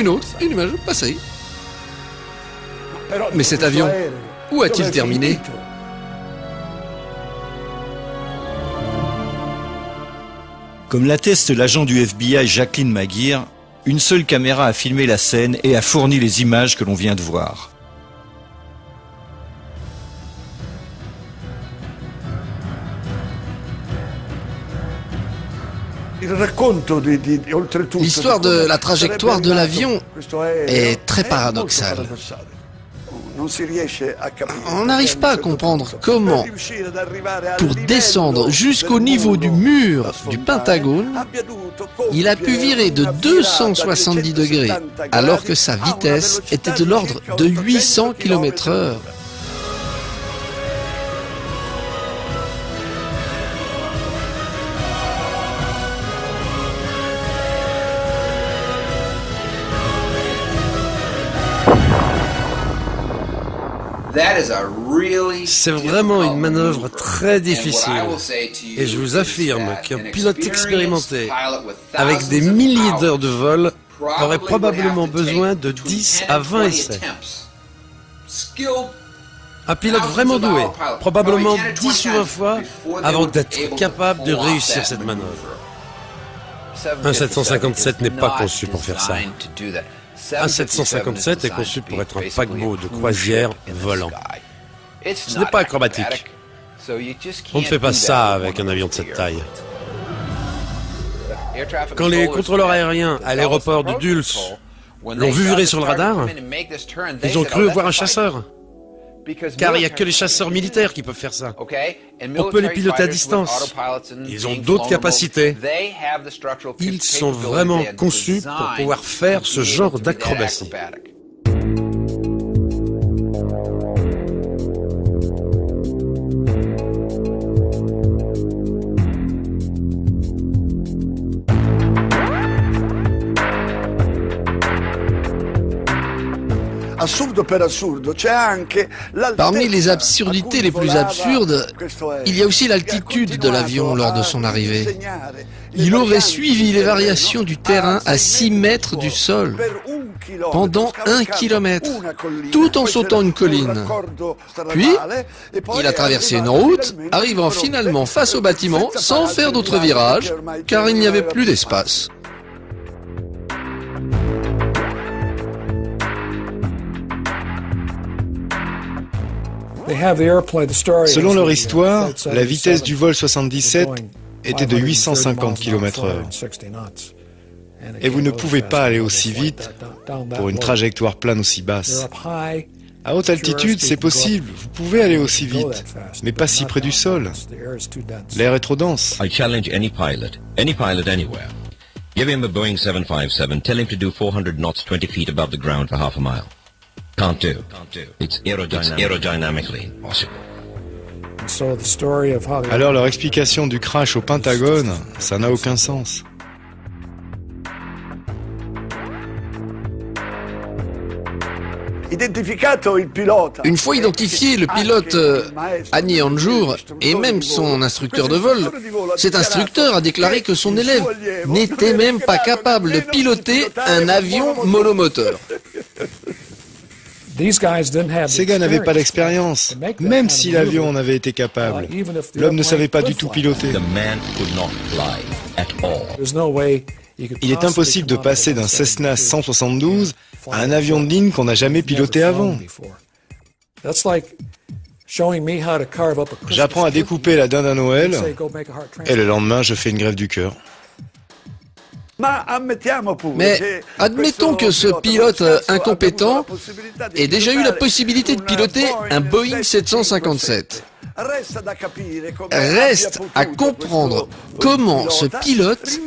passée. Mais cet avion, où a-t-il terminé? Comme l'atteste l'agent du FBI Jacqueline Maguire, une seule caméra a filmé la scène et a fourni les images que l'on vient de voir. L'histoire de la trajectoire de l'avion est très paradoxale. On n'arrive pas à comprendre comment, pour descendre jusqu'au niveau du mur du Pentagone, Il a pu virer de 270 degrés alors que sa vitesse était de l'ordre de 800 km/h. C'est vraiment une manœuvre très difficile. Et je vous affirme qu'un pilote expérimenté, avec des milliers d'heures de vol, aurait probablement besoin de 10 à 20 essais. Un pilote vraiment doué, probablement 10 ou 20 fois, avant d'être capable de réussir cette manœuvre. Un 757 n'est pas conçu pour faire ça. Un 757 est conçu pour être un paquebot de croisière volant. Ce n'est pas acrobatique. On ne fait pas ça avec un avion de cette taille. Quand les contrôleurs aériens à l'aéroport de Dulles l'ont vu virer sur le radar, ils ont cru voir un chasseur. Car il n'y a que les chasseurs militaires qui peuvent faire ça. On peut les piloter à distance. Ils ont d'autres capacités. Ils sont vraiment conçus pour pouvoir faire ce genre d'acrobatie. Parmi les absurdités les plus absurdes, il y a aussi l'altitude de l'avion lors de son arrivée. Il aurait suivi les variations du terrain à 6 mètres du sol, pendant 1 kilomètre, tout en sautant une colline. Puis, il a traversé une route, arrivant finalement face au bâtiment sans faire d'autres virages, car il n'y avait plus d'espace. Selon leur histoire, la vitesse du vol 77 était de 850 km/h. Et vous ne pouvez pas aller aussi vite pour une trajectoire plane aussi basse. À haute altitude, c'est possible, vous pouvez aller aussi vite, mais pas si près du sol. L'air est trop dense. I challenge any pilot anywhere. Give him a Boeing 757, tell him to do 400 knots 20 feet above the ground for half a mile. Can't do. It's aerodynamically impossible. Alors leur explication du crash au Pentagone, ça n'a aucun sens. Une fois identifié, le pilote Annie Anjour et même son instructeur de vol, cet instructeur a déclaré que son élève n'était même pas capable de piloter un avion monomoteur. Ces gars n'avaient pas d'expérience, même si l'avion en avait été capable. L'homme ne savait pas du tout piloter. Il est impossible de passer d'un Cessna 172 à un avion de ligne qu'on n'a jamais piloté avant. J'apprends à découper la dinde à Noël et le lendemain je fais une grève du cœur. Mais admettons que ce pilote incompétent ait déjà eu la possibilité de piloter un Boeing 757. Reste à comprendre comment ce pilote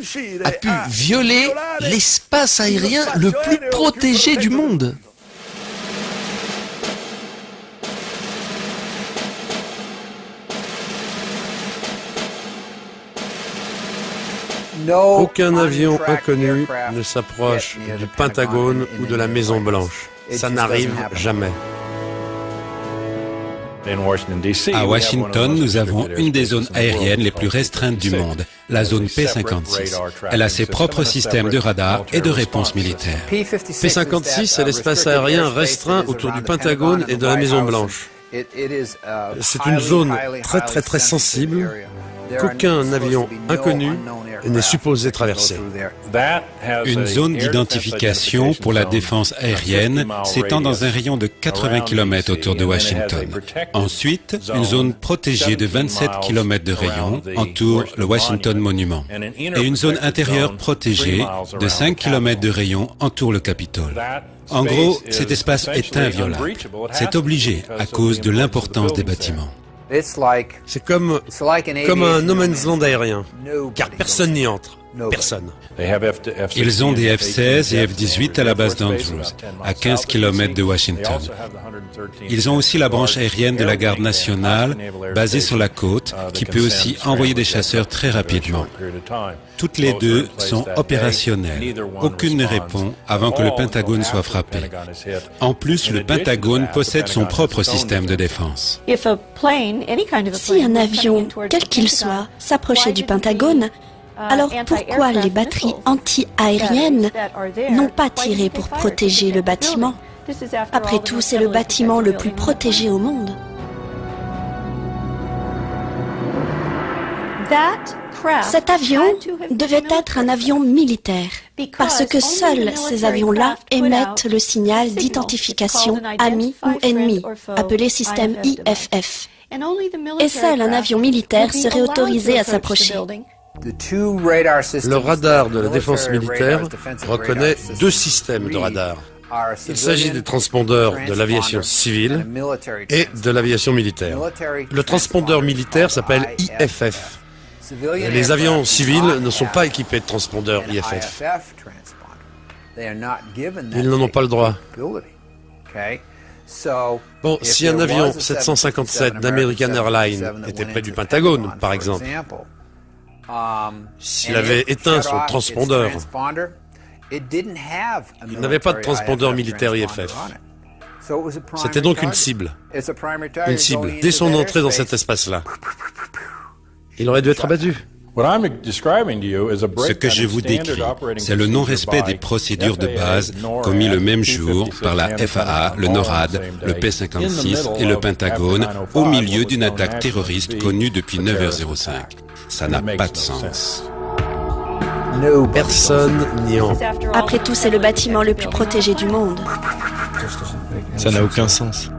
a pu violer l'espace aérien le plus protégé du monde. Aucun avion inconnu ne s'approche du Pentagone ou de la Maison Blanche. Ça n'arrive jamais. À Washington, nous avons une des zones aériennes les plus restreintes du monde, la zone P-56. Elle a ses propres systèmes de radar et de réponse militaire. P-56 est l'espace aérien restreint autour du Pentagone et de la Maison Blanche. C'est une zone très sensible qu'aucun avion inconnu n'est supposé traverser. Une zone d'identification pour la défense aérienne s'étend dans un rayon de 80 km autour de Washington. Ensuite, une zone protégée de 27 km de rayon entoure le Washington Monument. Et une zone intérieure protégée de 5 km de rayon entoure le Capitole. En gros, cet espace est inviolable. C'est obligé à cause de l'importance des bâtiments. C'est comme un no man's land aérien, car personne n'y entre. Personne. Ils ont des F-16 et F-18 à la base d'Andrews, à 15 km de Washington. Ils ont aussi la branche aérienne de la garde nationale, basée sur la côte, qui peut aussi envoyer des chasseurs très rapidement. Toutes les deux sont opérationnelles. Aucune ne répond avant que le Pentagone soit frappé. En plus, le Pentagone possède son propre système de défense. Si un avion, quel qu'il soit, s'approchait du Pentagone, alors pourquoi les batteries anti-aériennes n'ont pas tiré pour protéger le bâtiment? Après tout, c'est le bâtiment le plus protégé au monde. Cet avion devait être un avion militaire, parce que seuls ces avions-là émettent le signal d'identification ami ou ennemi, appelé système IFF. Et seul un avion militaire serait autorisé à s'approcher. Le radar de la défense militaire reconnaît deux systèmes de radar. Il s'agit des transpondeurs de l'aviation civile et de l'aviation militaire. Le transpondeur militaire s'appelle IFF. Et les avions civils ne sont pas équipés de transpondeurs IFF. Ils n'en ont pas le droit. Bon, si un avion 757 d'American Airlines était près du Pentagone, par exemple, s'il avait éteint son transpondeur, il n'avait pas de transpondeur militaire IFF. C'était donc une cible. Une cible, dès son entrée dans cet espace-là. Il aurait dû être abattu. Ce que je vous décris, c'est le non-respect des procédures de base commis le même jour par la FAA, le NORAD, le P-56 et le Pentagone au milieu d'une attaque terroriste connue depuis 9h05. Ça n'a pas de sens. Personne n'y en. Après tout, c'est le bâtiment le plus protégé du monde. Ça n'a aucun sens.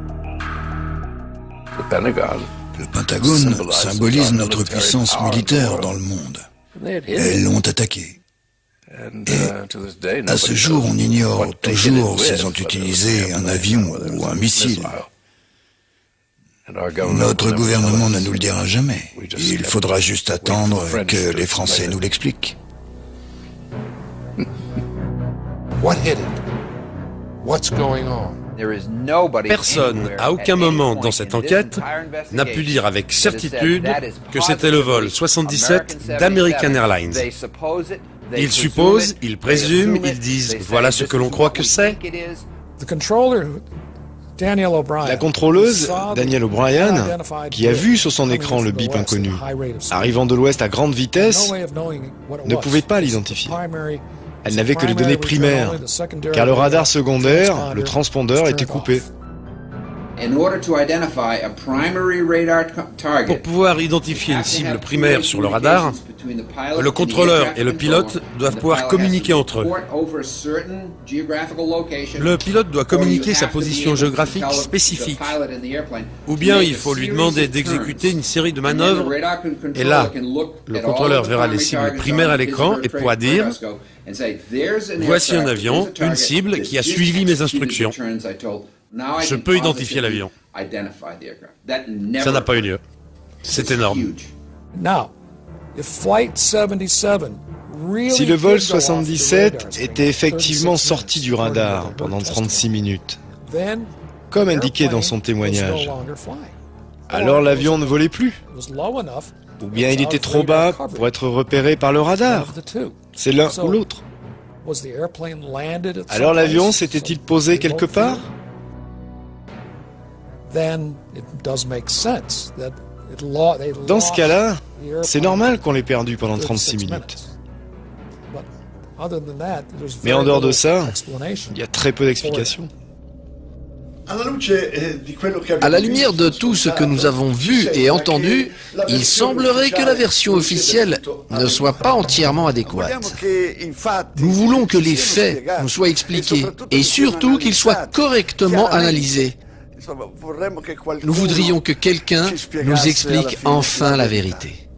Le Pentagone symbolise notre puissance militaire dans le monde. Elles l'ont attaqué. Et à ce jour, on ignore toujours s'ils ont utilisé un avion ou un missile. Notre gouvernement ne nous le dira jamais. Il faudra juste attendre que les Français nous l'expliquent. Personne, à aucun moment dans cette enquête, n'a pu dire avec certitude que c'était le vol 77 d'American Airlines. Ils supposent, ils présument, ils disent « voilà ce que l'on croit que c'est ». La contrôleuse, Danielle O'Brien, qui a vu sur son écran le bip inconnu, arrivant de l'ouest à grande vitesse, ne pouvait pas l'identifier. Elle n'avait que les données primaires, car le radar secondaire, le transpondeur, était coupé. Pour pouvoir identifier une cible primaire sur le radar, le contrôleur et le pilote doivent pouvoir communiquer entre eux. Le pilote doit communiquer sa position géographique spécifique, ou bien il faut lui demander d'exécuter une série de manœuvres, et là, le contrôleur verra les cibles primaires à l'écran et pourra dire « Voici un avion, une cible qui a suivi mes instructions. Je peux identifier l'avion. » Ça n'a pas eu lieu. C'est énorme. Si le vol 77 était effectivement sorti du radar pendant 36 minutes, comme indiqué dans son témoignage, alors l'avion ne volait plus. Ou bien il était trop bas pour être repéré par le radar. C'est l'un ou l'autre. Alors l'avion s'était-il posé quelque part ? Dans ce cas-là, c'est normal qu'on l'ait perdu pendant 36 minutes. Mais en dehors de ça, il y a très peu d'explications. À la lumière de tout ce que nous avons vu et entendu, il semblerait que la version officielle ne soit pas entièrement adéquate. Nous voulons que les faits nous soient expliqués et surtout qu'ils soient correctement analysés. Nous voudrions que quelqu'un nous explique enfin la vérité.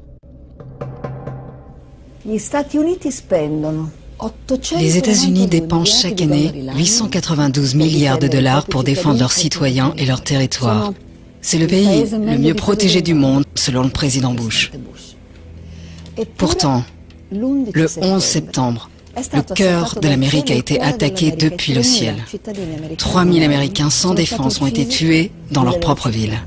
Les États-Unis dépensent chaque année 892 milliards de dollars pour défendre leurs citoyens et leur territoire. C'est le pays le mieux protégé du monde, selon le président Bush. Pourtant, Le 11 septembre, le cœur de l'Amérique a été attaqué depuis le ciel. 3000 Américains sans défense ont été tués dans leur propre ville.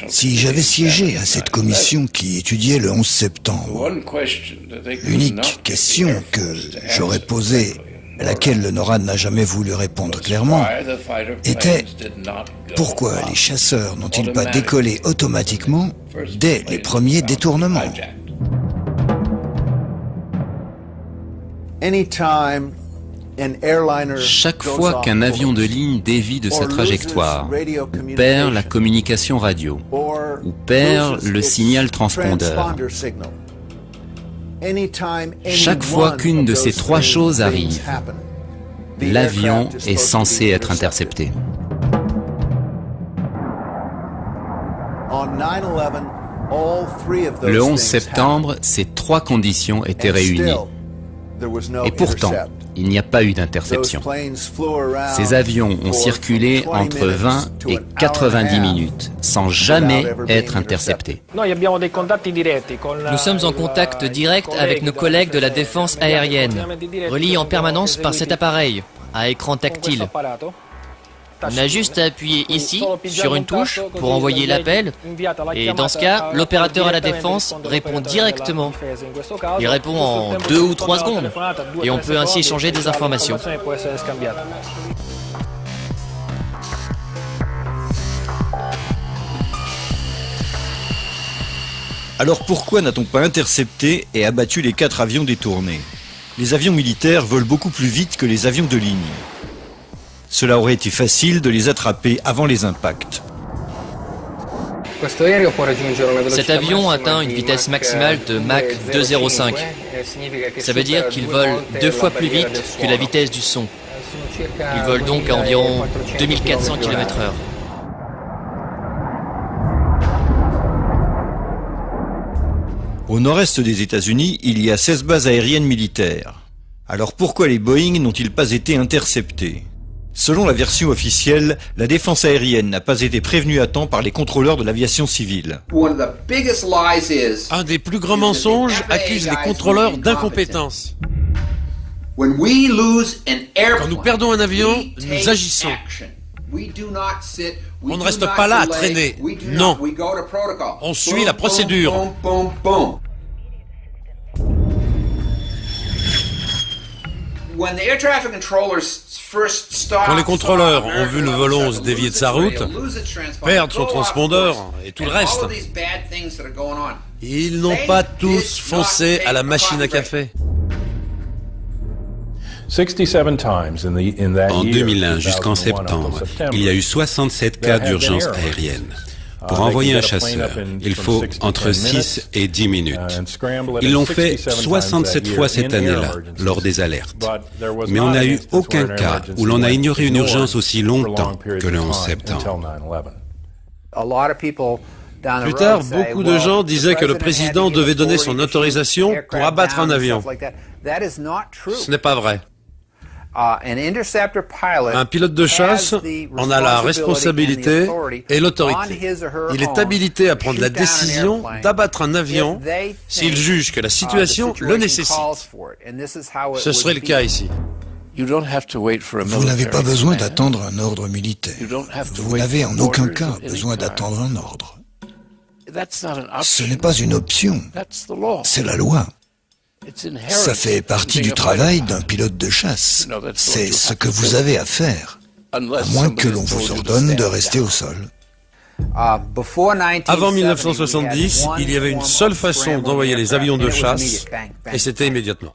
Si j'avais siégé à cette commission qui étudiait le 11 septembre, l'unique question que j'aurais posée, à laquelle le NORAD n'a jamais voulu répondre clairement, était pourquoi les chasseurs n'ont-ils pas décollé automatiquement dès les premiers détournements? Chaque fois qu'un avion de ligne dévie de sa trajectoire, ou perd la communication radio, ou perd le signal transpondeur, chaque fois qu'une de ces trois choses arrive, l'avion est censé être intercepté. Le 11 septembre, ces trois conditions étaient réunies. Et pourtant, il n'y a pas eu d'interception. Ces avions ont circulé entre 20 et 90 minutes, sans jamais être interceptés. Nous sommes en contact direct avec nos collègues de la défense aérienne, reliés en permanence par cet appareil, à écran tactile. On a juste à appuyer ici, sur une touche, pour envoyer l'appel, et dans ce cas, l'opérateur à la défense répond directement. Il répond en 2 ou 3 secondes, et on peut ainsi échanger des informations. Alors pourquoi n'a-t-on pas intercepté et abattu les 4 avions détournés? Les avions militaires volent beaucoup plus vite que les avions de ligne. Cela aurait été facile de les attraper avant les impacts. Cet avion atteint une vitesse maximale de Mach 2,05. Ça veut dire qu'il vole 2 fois plus vite que la vitesse du son. Il vole donc à environ 2400 km/h. Au nord-est des États-Unis, il y a 16 bases aériennes militaires. Alors pourquoi les Boeing n'ont-ils pas été interceptés? Selon la version officielle, la défense aérienne n'a pas été prévenue à temps par les contrôleurs de l'aviation civile. Un des plus grands mensonges accuse les contrôleurs d'incompétence. Quand nous perdons un avion, nous agissons. On ne reste pas là à traîner. Non. On suit la procédure. Quand les contrôleurs ont vu le vol 11 dévier de sa route, perdre son transpondeur et tout le reste, ils n'ont pas tous foncé à la machine à café. En 2001 jusqu'en septembre, il y a eu 67 cas d'urgence aérienne. Pour envoyer un chasseur, il faut entre 6 et 10 minutes. Ils l'ont fait 67 fois cette année-là, lors des alertes. Mais on n'a eu aucun cas où l'on a ignoré une urgence aussi longtemps que le 11 septembre. Plus tard, beaucoup de gens disaient que le président devait donner son autorisation pour abattre un avion. Ce n'est pas vrai. Un pilote de chasse en a la responsabilité et l'autorité. Il est habilité à prendre la décision d'abattre un avion s'il juge que la situation le nécessite. Ce serait le cas ici. Vous n'avez pas besoin d'attendre un ordre militaire. Vous n'avez en aucun cas besoin d'attendre un ordre. Ce n'est pas une option, c'est la loi. Ça fait partie du travail d'un pilote de chasse. C'est ce que vous avez à faire, à moins que l'on vous ordonne de rester au sol. Avant 1970, il y avait une seule façon d'envoyer les avions de chasse, et c'était immédiatement.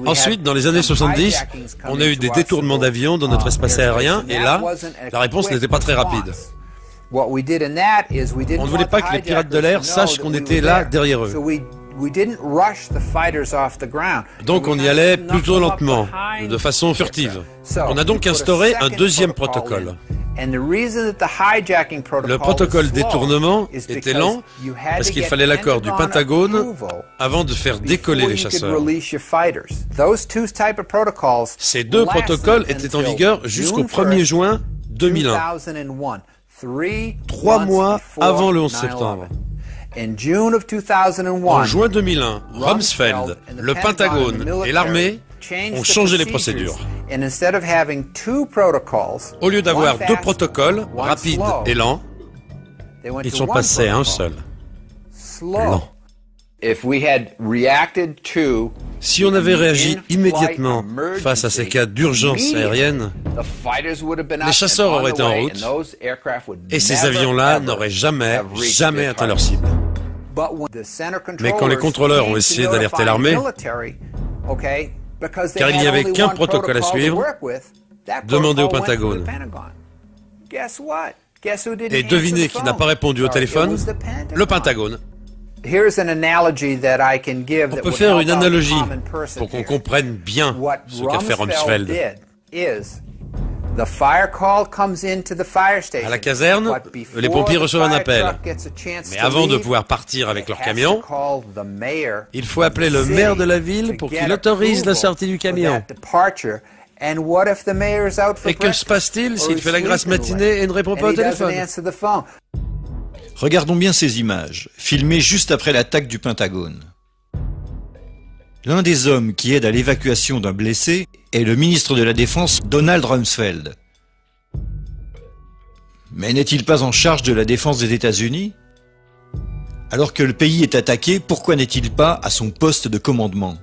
Ensuite, dans les années 70, on a eu des détournements d'avions dans notre espace aérien, et là, la réponse n'était pas très rapide. On ne voulait pas que les pirates de l'air sachent qu'on était là derrière eux. Donc on y allait plutôt lentement, de façon furtive. On a donc instauré un deuxième protocole. Le protocole détournement était lent parce qu'il fallait l'accord du Pentagone avant de faire décoller les chasseurs. Ces deux protocoles étaient en vigueur jusqu'au 1er juin 2001, 3 mois avant le 11 septembre. En juin 2001, Rumsfeld, le Pentagone et l'armée ont changé les procédures. Au lieu d'avoir deux protocoles, rapide et lent, ils sont passés à un seul, lent. Si on avait réagi immédiatement face à ces cas d'urgence aérienne, les chasseurs auraient été en route et ces avions-là n'auraient jamais atteint leur cible. Mais quand les contrôleurs ont essayé d'alerter l'armée, car il n'y avait qu'un protocole à suivre, demandez au Pentagone. Et devinez qui n'a pas répondu au téléphone? Le Pentagone. On peut faire une analogie pour qu'on comprenne bien ce qu'a fait Rumsfeld. À la caserne, les pompiers reçoivent un appel. Mais avant de pouvoir partir avec leur camion, il faut appeler le maire de la ville pour qu'il autorise la sortie du camion. Et que se passe-t-il s'il fait la grasse matinée et ne répond pas au téléphone? Regardons bien ces images, filmées juste après l'attaque du Pentagone. L'un des hommes qui aide à l'évacuation d'un blessé est le ministre de la Défense, Donald Rumsfeld. Mais n'est-il pas en charge de la défense des États-Unis? Alors que le pays est attaqué, pourquoi n'est-il pas à son poste de commandement?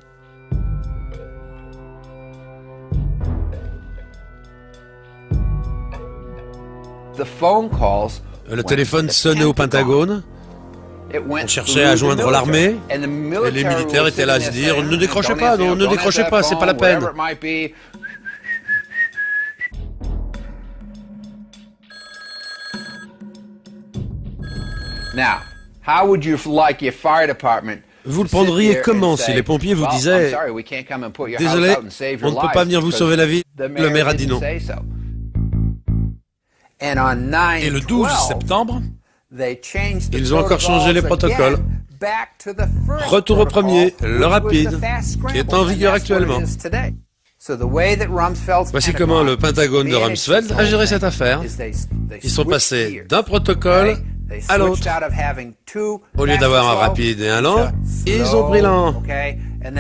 Le téléphone sonnait au Pentagone, on cherchait à joindre l'armée, et les militaires étaient là à se dire « Ne décrochez pas, non, ne décrochez pas, c'est pas la peine ». Vous le prendriez comment si les pompiers vous disaient « Désolé, on ne peut pas venir vous sauver la vie ». Le maire a dit non. Et le 12 septembre, ils ont encore changé les protocoles. Retour au premier, le rapide, qui est en vigueur actuellement. Voici comment le Pentagone de Rumsfeld a géré cette affaire. Ils sont passés d'un protocole à l'autre. Au lieu d'avoir un rapide et un lent, ils ont pris lent.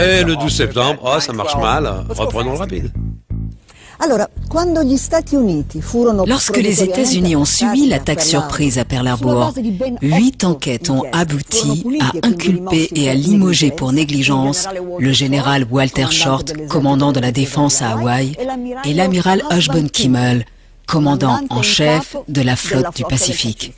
Et le 12 septembre, oh ça marche mal, reprenons le rapide. Lorsque les États-Unis ont subi l'attaque surprise à Pearl Harbor, 8 enquêtes ont abouti à inculper et à limoger pour négligence le général Walter Short, commandant de la défense à Hawaï, et l'amiral Ashburn Kimmel, commandant en chef de la flotte du Pacifique.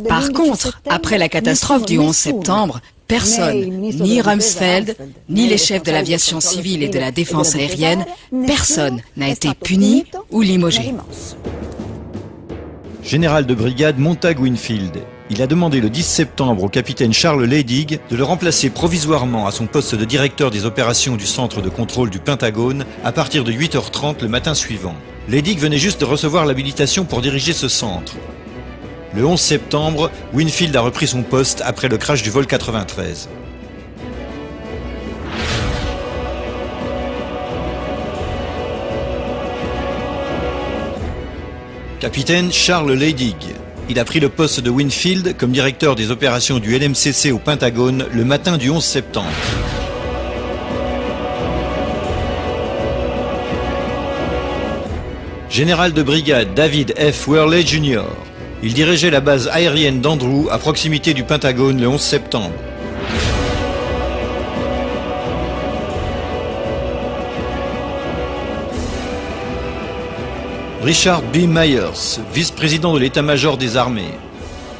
Par contre, après la catastrophe du 11 septembre, personne, ni Rumsfeld, ni les chefs de l'aviation civile et de la défense aérienne, personne n'a été puni ou limogé. Général de brigade Montag Winfield. Il a demandé le 10 septembre au capitaine Charles Leidig de le remplacer provisoirement à son poste de directeur des opérations du centre de contrôle du Pentagone à partir de 8h30 le matin suivant. Leidig venait juste de recevoir l'habilitation pour diriger ce centre. Le 11 septembre, Winfield a repris son poste après le crash du vol 93. Capitaine Charles Leidig. Il a pris le poste de Winfield comme directeur des opérations du LMCC au Pentagone le matin du 11 septembre. Général de brigade David F. Worley Jr. Il dirigeait la base aérienne d'Andrew à proximité du Pentagone le 11 septembre. Richard B. Myers, vice-président de l'état-major des armées.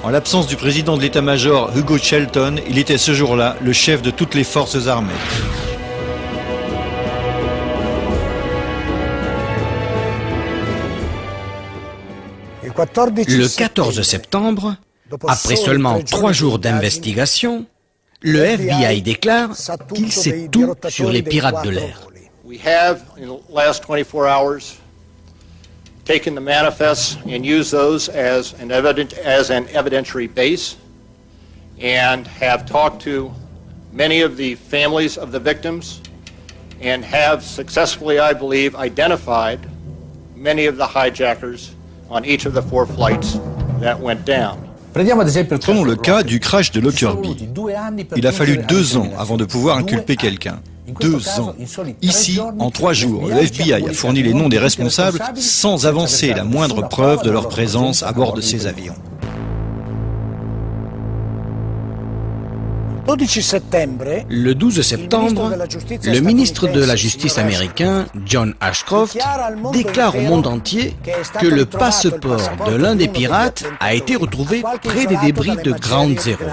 En l'absence du président de l'état-major Hugo Shelton, il était ce jour-là le chef de toutes les forces armées. Le 14 septembre, après seulement 3 jours d'investigation, le FBI déclare qu'il sait tout sur les pirates de l'air. We have, in the last 24 hours, taken the manifests and used those as an evidentiary base, and have talked to many of the families of the victims, and have successfully, I believe, identified many of the hijackers on each of the 4 flights that went down. Prenons le cas du crash de Lockerbie. Il a fallu 2 ans avant de pouvoir inculper quelqu'un. 2 ans. Ici, en 3 jours, le FBI a fourni les noms des responsables sans avancer la moindre preuve de leur présence à bord de ces avions. Le 12 septembre, le ministre de la Justice américain, John Ashcroft, déclare au monde entier que le passeport de l'un des pirates a été retrouvé près des débris de Ground Zero.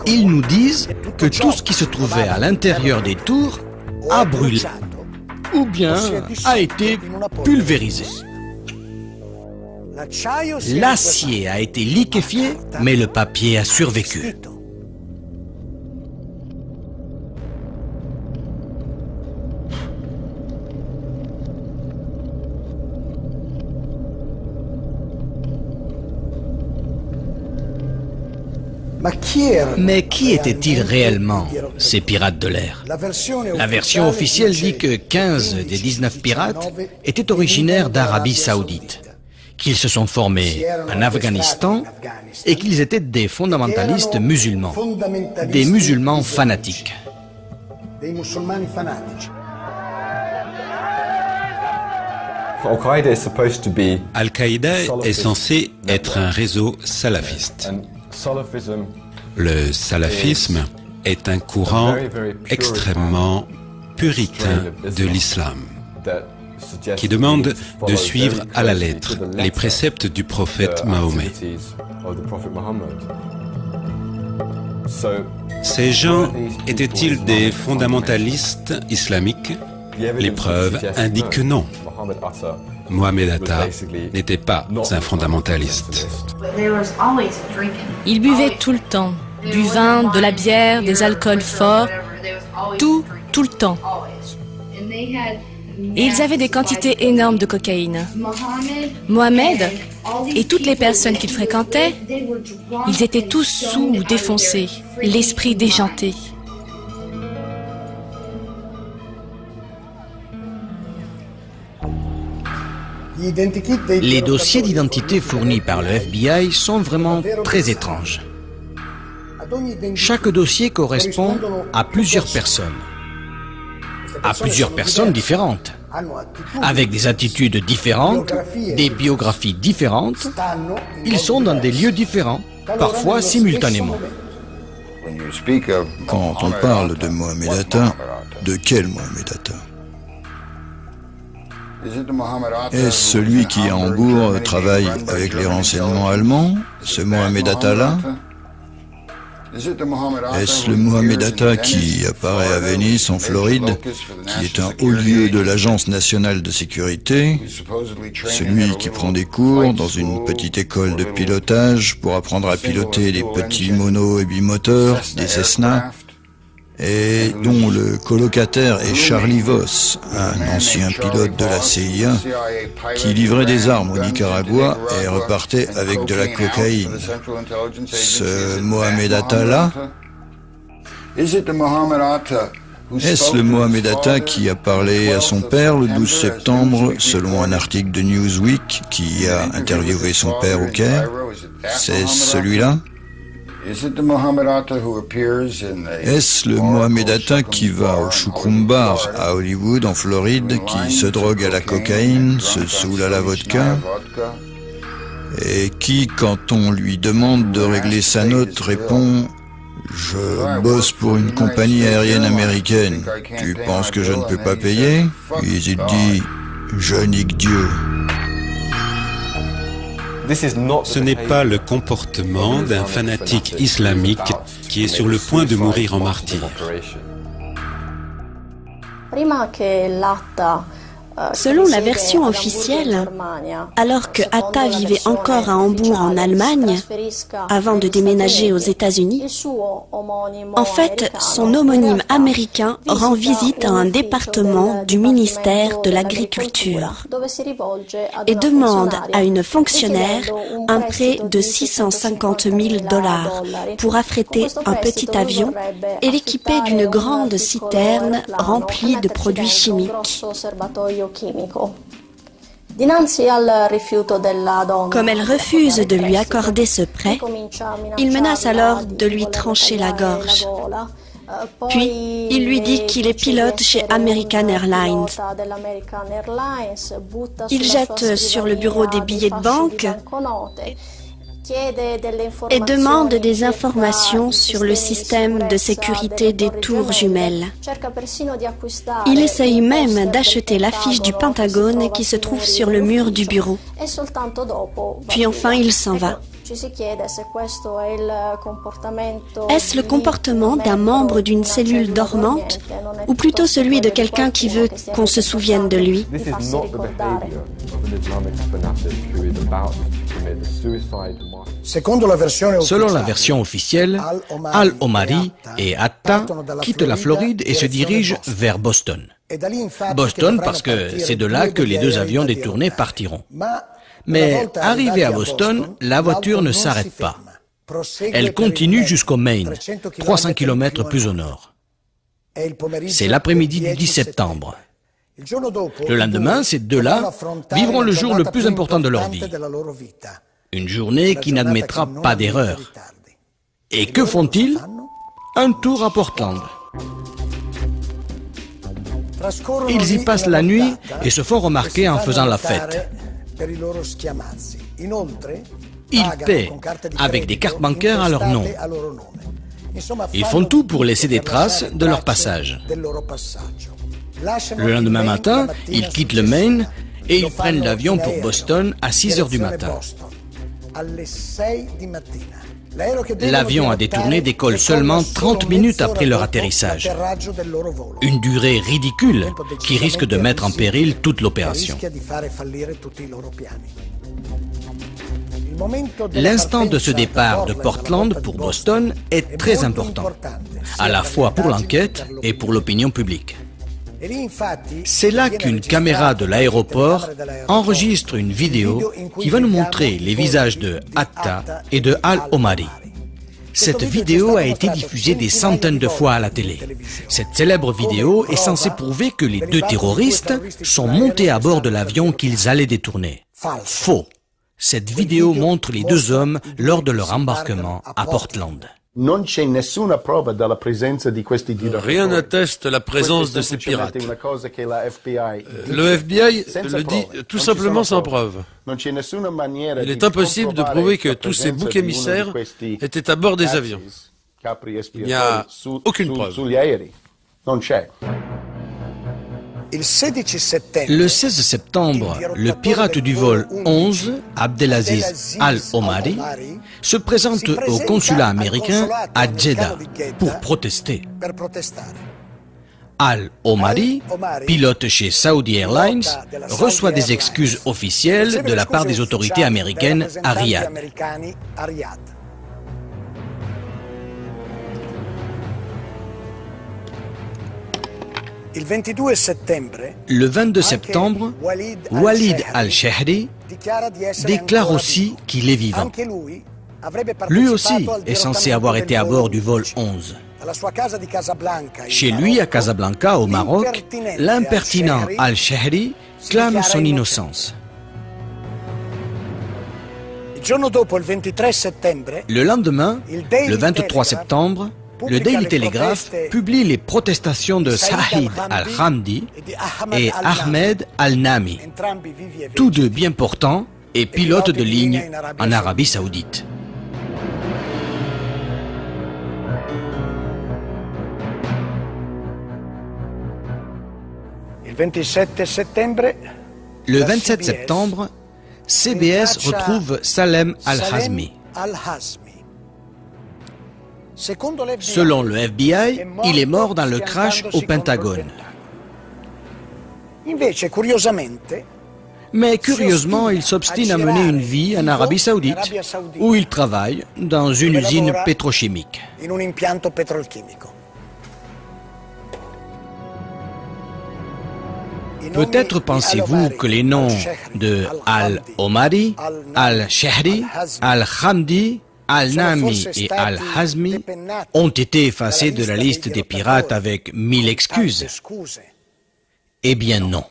Ils nous disent que tout ce qui se trouvait à l'intérieur des tours a brûlé, ou bien a été pulvérisé. L'acier a été liquéfié, mais le papier a survécu. Mais qui étaient-ils réellement, ces pirates de l'air? La version officielle dit que 15 des 19 pirates étaient originaires d'Arabie Saoudite, qu'ils se sont formés en Afghanistan et qu'ils étaient des fondamentalistes musulmans, des musulmans fanatiques. Al-Qaïda est censé être un réseau salafiste. Le salafisme est un courant extrêmement puritain de l'islam, qui demande de suivre à la lettre les préceptes du prophète Mahomet. Ces gens étaient-ils des fondamentalistes islamiques? Les preuves indiquent que non. Mohamed Atta n'était pas un fondamentaliste. Ils buvaient tout le temps, du vin, de la bière, des alcools forts, tout le temps. Et ils avaient des quantités énormes de cocaïne. Mohamed et toutes les personnes qu'il fréquentait, ils étaient tous sous ou défoncés, l'esprit déjanté. Les dossiers d'identité fournis par le FBI sont vraiment très étranges. Chaque dossier correspond à plusieurs personnes différentes, avec des attitudes différentes, des biographies différentes. Ils sont dans des lieux différents, parfois simultanément. Quand on parle de Mohamed Atta, de quel Mohamed Atta? Est-ce celui qui, à Hambourg, travaille avec les renseignements allemands, ce Mohamed Atta-là? Est-ce le Mohamed Atta qui apparaît à Venise, en Floride, qui est un haut lieu de l'Agence nationale de sécurité, celui qui prend des cours dans une petite école de pilotage pour apprendre à piloter des petits monos et bimoteurs, des Cessna, et dont le colocataire est Charlie Voss, un ancien pilote de la CIA, qui livrait des armes au Nicaragua et repartait avec de la cocaïne. Ce Mohamed Atta-là, est-ce le Mohamed Atta qui a parlé à son père le 12 septembre, selon un article de Newsweek qui a interviewé son père au Caire? C'est celui-là? Est-ce le Mohamed Atta qui va au Shukrum Bar à Hollywood, en Floride, qui se drogue à la cocaïne, se saoule à la vodka, et qui, quand on lui demande de régler sa note, répond « Je bosse pour une compagnie aérienne américaine. Tu penses que je ne peux pas payer ?» Puis il dit « Je nique Dieu. » Ce n'est pas le comportement d'un fanatique islamique qui est sur le point de mourir en martyr. Selon la version officielle, alors que Atta vivait encore à Hambourg en Allemagne, avant de déménager aux États-Unis, en fait, son homonyme américain rend visite à un département du ministère de l'Agriculture et demande à une fonctionnaire un prêt de 650 000 $ pour affréter un petit avion et l'équiper d'une grande citerne remplie de produits chimiques. Comme elle refuse de lui accorder ce prêt, il menace alors de lui trancher la gorge. Puis, il lui dit qu'il est pilote chez American Airlines. Il jette sur le bureau des billets de banque et demande des informations sur le système de sécurité des tours jumelles. Il essaye même d'acheter l'affiche du Pentagone qui se trouve sur le mur du bureau. Puis enfin, il s'en va. Est-ce le comportement d'un membre d'une cellule dormante ou plutôt celui de quelqu'un qui veut qu'on se souvienne de lui? Selon la version officielle, Al-Omari et Atta quittent la Floride et se dirigent vers Boston. Boston parce que c'est de là que les deux avions détournés partiront. Mais arrivée à Boston, la voiture ne s'arrête pas. Elle continue jusqu'au Maine, 300 km plus au nord. C'est l'après-midi du 10 septembre. Le lendemain, ces deux-là vivront le jour le plus important de leur vie. Une journée qui n'admettra pas d'erreur. Et que font-ils? Un tour à Portland. Ils y passent la nuit et se font remarquer en faisant la fête. Ils paient avec des cartes bancaires à leur nom. Ils font tout pour laisser des traces de leur passage. Le lendemain matin, ils quittent le Maine et ils prennent l'avion pour Boston à 6 heures du matin. L'avion à détourner décolle seulement 30 minutes après leur atterrissage. Une durée ridicule qui risque de mettre en péril toute l'opération. L'instant de ce départ de Portland pour Boston est très important, à la fois pour l'enquête et pour l'opinion publique. C'est là qu'une caméra de l'aéroport enregistre une vidéo qui va nous montrer les visages de Atta et de Al-Omari. Cette vidéo a été diffusée des centaines de fois à la télé. Cette célèbre vidéo est censée prouver que les deux terroristes sont montés à bord de l'avion qu'ils allaient détourner. Faux. Cette vidéo montre les deux hommes lors de leur embarquement à Portland. Rien n'atteste la présence de ces pirates. Le FBI le dit tout simplement sans preuve. Il est impossible de prouver que tous ces boucs émissaires étaient à bord des avions. Il n'y a aucune preuve. Le 16 septembre, le pirate du vol 11, Abdelaziz Al-Omari, se présente au consulat américain à Jeddah pour protester. Al-Omari, pilote chez Saudi Airlines, reçoit des excuses officielles de la part des autorités américaines à Riyad. Le 22 septembre, Walid al-Shehri déclare aussi qu'il est vivant. Lui aussi est censé avoir été à bord du vol 11. Chez lui, à Casablanca, au Maroc, l'impertinent al-Shehri clame son innocence. Le lendemain, le 23 septembre, le Daily Telegraph publie les protestations de Saïd al-Hamdi et Ahmed al-Nami, tous deux bien portants et pilotes de ligne en Arabie Saoudite. Le 27 septembre, CBS retrouve Salem al-Hazmi. Selon le FBI, il est mort dans le crash au Pentagone. Mais curieusement, il s'obstine à mener une vie en Arabie Saoudite, où il travaille dans une usine pétrochimique. Peut-être pensez-vous que les noms de Al-Omari, Al-Shehri, Al-Hamdi, Al-Nami et Al-Hazmi ont été effacés de la liste des pirates avec 1000 excuses. Eh bien non.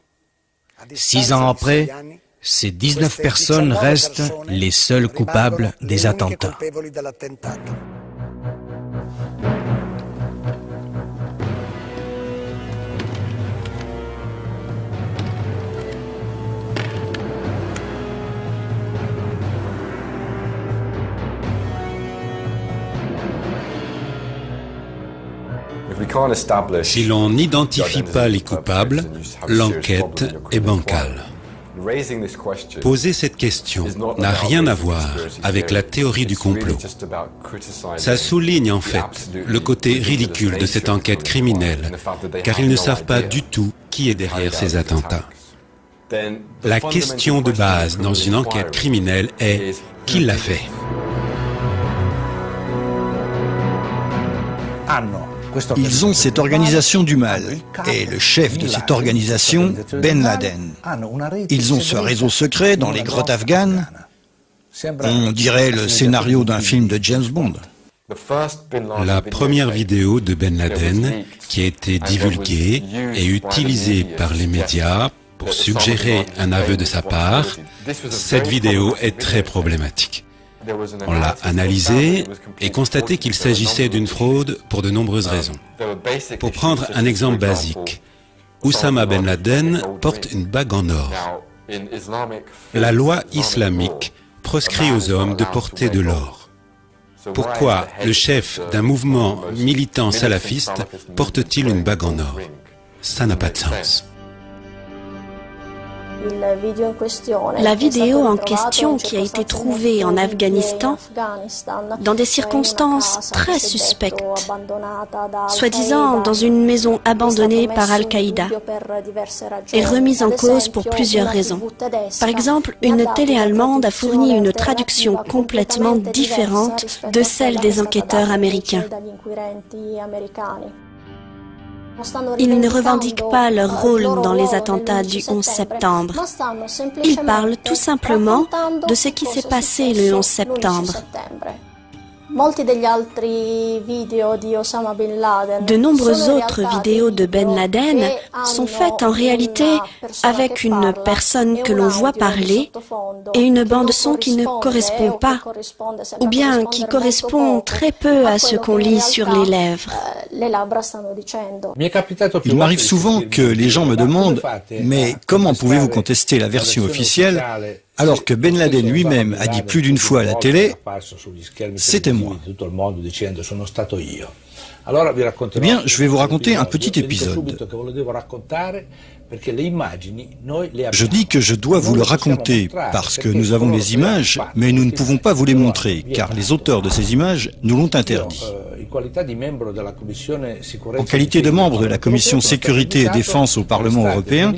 6 ans après, Ces 19 personnes restent les seuls coupables des attentats. Si l'on n'identifie pas les coupables, l'enquête est bancale. Poser cette question n'a rien à voir avec la théorie du complot. Ça souligne en fait le côté ridicule de cette enquête criminelle, car ils ne savent pas du tout qui est derrière ces attentats. La question de base dans une enquête criminelle est « qui l'a fait ?» Ils ont cette organisation du mal, et le chef de cette organisation, Ben Laden. Ils ont ce réseau secret dans les grottes afghanes. On dirait le scénario d'un film de James Bond. La première vidéo de Ben Laden, qui a été divulguée et utilisée par les médias pour suggérer un aveu de sa part, cette vidéo est très problématique. On l'a analysé et constaté qu'il s'agissait d'une fraude pour de nombreuses raisons. Pour prendre un exemple basique, Oussama Ben Laden porte une bague en or. La loi islamique proscrit aux hommes de porter de l'or. Pourquoi le chef d'un mouvement militant salafiste porte-t-il une bague en or? Ça n'a pas de sens. La vidéo en question qui a été trouvée en Afghanistan dans des circonstances très suspectes, soi-disant dans une maison abandonnée par Al-Qaïda, est remise en cause pour plusieurs raisons. Par exemple, une télé allemande a fourni une traduction complètement différente de celle des enquêteurs américains. Ils ne revendiquent pas leur rôle dans les attentats du 11 septembre. Ils parlent tout simplement de ce qui s'est passé le 11 septembre. De nombreuses autres vidéos de Ben Laden sont faites en réalité avec une personne que l'on voit parler et une bande-son qui ne correspond pas, ou bien qui correspond très peu à ce qu'on lit sur les lèvres. Il m'arrive souvent que les gens me demandent « Mais comment pouvez-vous contester la version officielle alors que Ben Laden lui-même a dit plus d'une fois à la télé « C'était moi ». Eh bien, je vais vous raconter un petit épisode. Je dis que je dois vous le raconter parce que nous avons les images, mais nous ne pouvons pas vous les montrer, car les auteurs de ces images nous l'ont interdit. En qualité de membre de la Commission Sécurité et Défense au Parlement européen,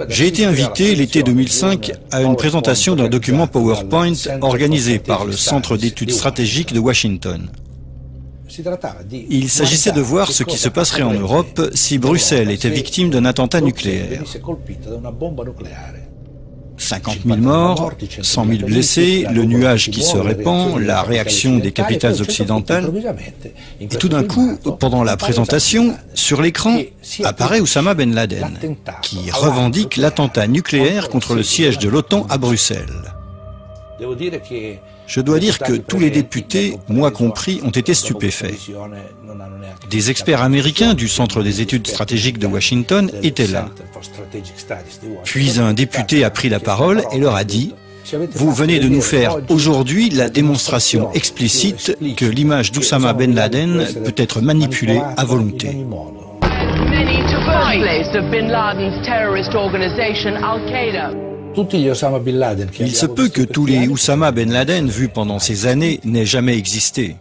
j'ai été invité l'été 2005 à une présentation d'un document PowerPoint organisé par le Centre d'études stratégiques de Washington. Il s'agissait de voir ce qui se passerait en Europe si Bruxelles était victime d'un attentat nucléaire. 50 000 morts, 100 000 blessés, le nuage qui se répand, la réaction des capitales occidentales. Et tout d'un coup, pendant la présentation, sur l'écran, apparaît Oussama Ben Laden, qui revendique l'attentat nucléaire contre le siège de l'OTAN à Bruxelles. Je dois dire que tous les députés, moi compris, ont été stupéfaits. Des experts américains du Centre des études stratégiques de Washington étaient là. Puis un député a pris la parole et leur a dit « Vous venez de nous faire aujourd'hui la démonstration explicite que l'image d'Oussama Ben Laden peut être manipulée à volonté. » Il se peut que tous les Oussama Ben Laden vus pendant ces années n'aient jamais existé,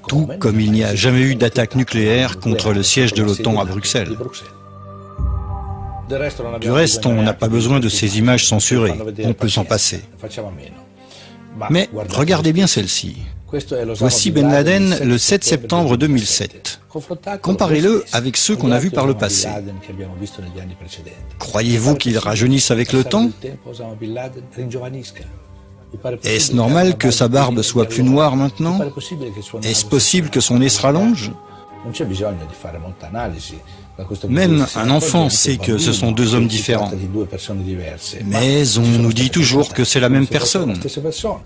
tout comme il n'y a jamais eu d'attaque nucléaire contre le siège de l'OTAN à Bruxelles. Du reste, on n'a pas besoin de ces images censurées, on peut s'en passer. Mais regardez bien celle-ci. Voici Ben Laden le 7 septembre 2007. Comparez-le avec ceux qu'on a vus par le passé. Croyez-vous qu'il rajeunisse avec le temps? Est-ce normal que sa barbe soit plus noire maintenant? Est-ce possible que son nez se rallonge? Même un enfant sait que ce sont deux hommes différents. Mais on nous dit toujours que c'est la même personne.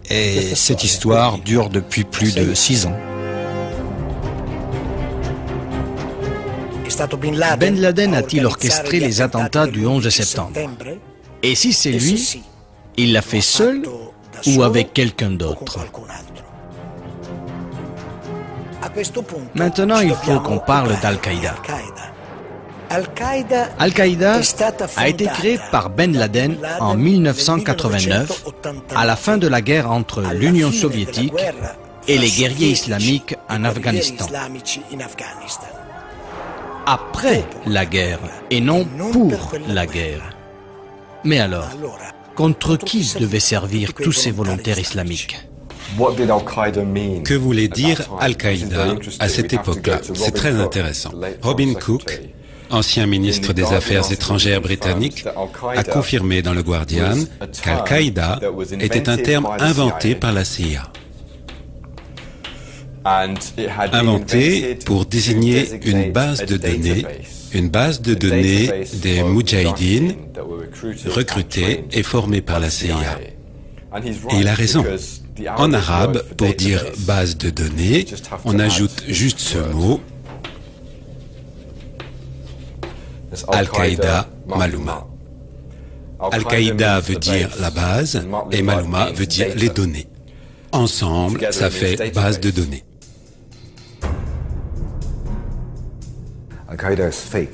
Et cette histoire dure depuis plus de 6 ans. Ben Laden a-t-il orchestré les attentats du 11 septembre? Et si c'est lui, il l'a fait seul ou avec quelqu'un d'autre? Maintenant, il faut qu'on parle d'Al-Qaïda. Al-Qaïda a été créé par Ben Laden en 1989, à la fin de la guerre entre l'Union soviétique et les guerriers islamiques en Afghanistan. Après la guerre, et non pour la guerre. Mais alors, contre qui devaient servir tous ces volontaires islamiques? Que voulait dire Al-Qaïda à cette époque-là? C'est très intéressant. Robin Cook, ancien ministre des Affaires étrangères britannique, a confirmé dans le Guardian qu'Al-Qaïda était un terme inventé par la CIA. Inventé pour désigner une base de données des Moudjahidines recrutés et formés par la CIA. Et il a raison. En arabe, pour dire base de données, on ajoute juste ce mot, Al-Qaïda Malouma. Al-Qaïda veut dire la base et Malouma veut dire les données. Ensemble, ça fait base de données.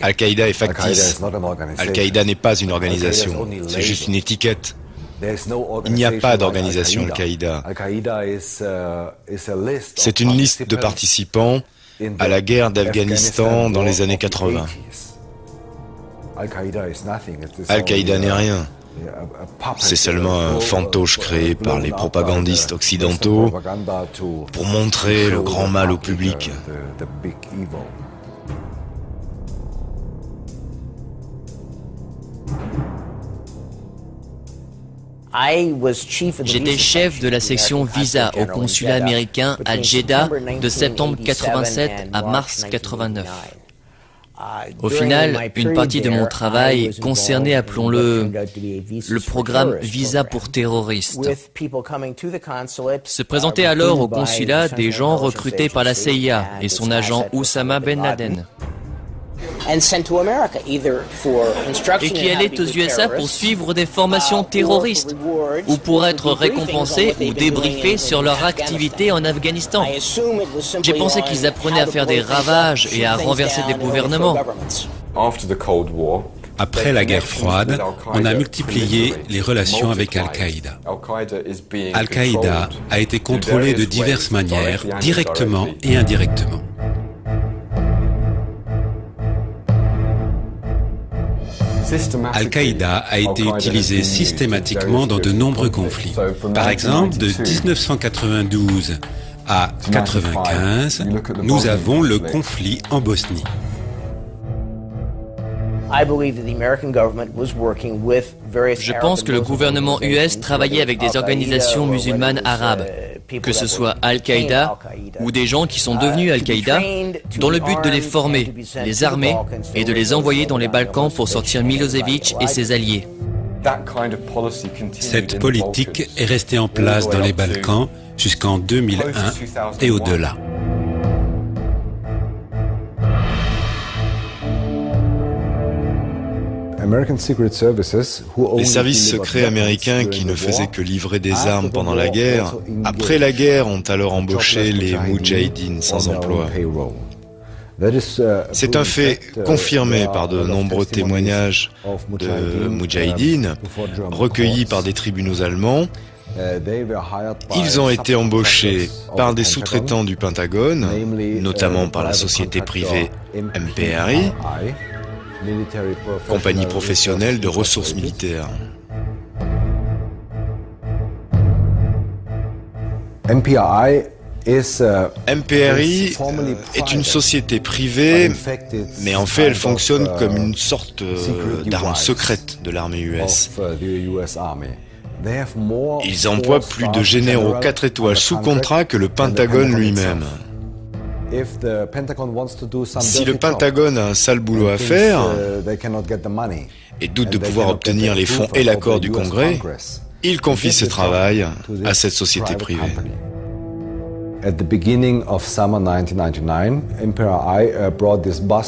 Al-Qaïda est factice. Al-Qaïda n'est pas une organisation, c'est juste une étiquette. Il n'y a pas d'organisation Al-Qaïda. C'est une liste de participants à la guerre d'Afghanistan dans les années 80. Al-Qaïda n'est rien. C'est seulement un fantoche créé par les propagandistes occidentaux pour montrer le grand mal au public. J'étais chef de la section visa au consulat américain à Jeddah de septembre 87 à mars 89. Au final, une partie de mon travail concernait, appelons-le, le programme Visa pour terroristes. Se présentaient alors au consulat des gens recrutés par la CIA et son agent Oussama Ben Laden, et qui allaient aux USA pour suivre des formations terroristes ou pour être récompensés ou débriefés sur leur activité en Afghanistan. J'ai pensé qu'ils apprenaient à faire des ravages et à renverser des gouvernements. Après la guerre froide, on a multiplié les relations avec Al-Qaïda. Al-Qaïda a été contrôlé de diverses manières, directement et indirectement. Al-Qaïda a été utilisé systématiquement dans de nombreux conflits. Par exemple, de 1992 à 1995, nous avons le conflit en Bosnie. Je pense que le gouvernement US travaillait avec des organisations musulmanes arabes, que ce soit Al-Qaïda ou des gens qui sont devenus Al-Qaïda, dans le but de les former, les armer et de les envoyer dans les Balkans pour sortir Milosevic et ses alliés. Cette politique est restée en place dans les Balkans jusqu'en 2001 et au-delà. Les services secrets américains qui ne faisaient que livrer des armes pendant la guerre, après la guerre, ont alors embauché les Moudjahidines sans emploi. C'est un fait confirmé par de nombreux témoignages de Moudjahidines recueillis par des tribunaux allemands. Ils ont été embauchés par des sous-traitants du Pentagone, notamment par la société privée MPRI, compagnie professionnelle de ressources militaires. MPRI est une société privée, mais en fait elle fonctionne comme une sorte d'arme secrète de l'armée US. Ils emploient plus de généraux 4 étoiles sous contrat que le Pentagone lui-même. Si le Pentagone a un sale boulot à faire et doute de pouvoir obtenir les fonds et l'accord du Congrès, il confie ce travail à cette société privée. Au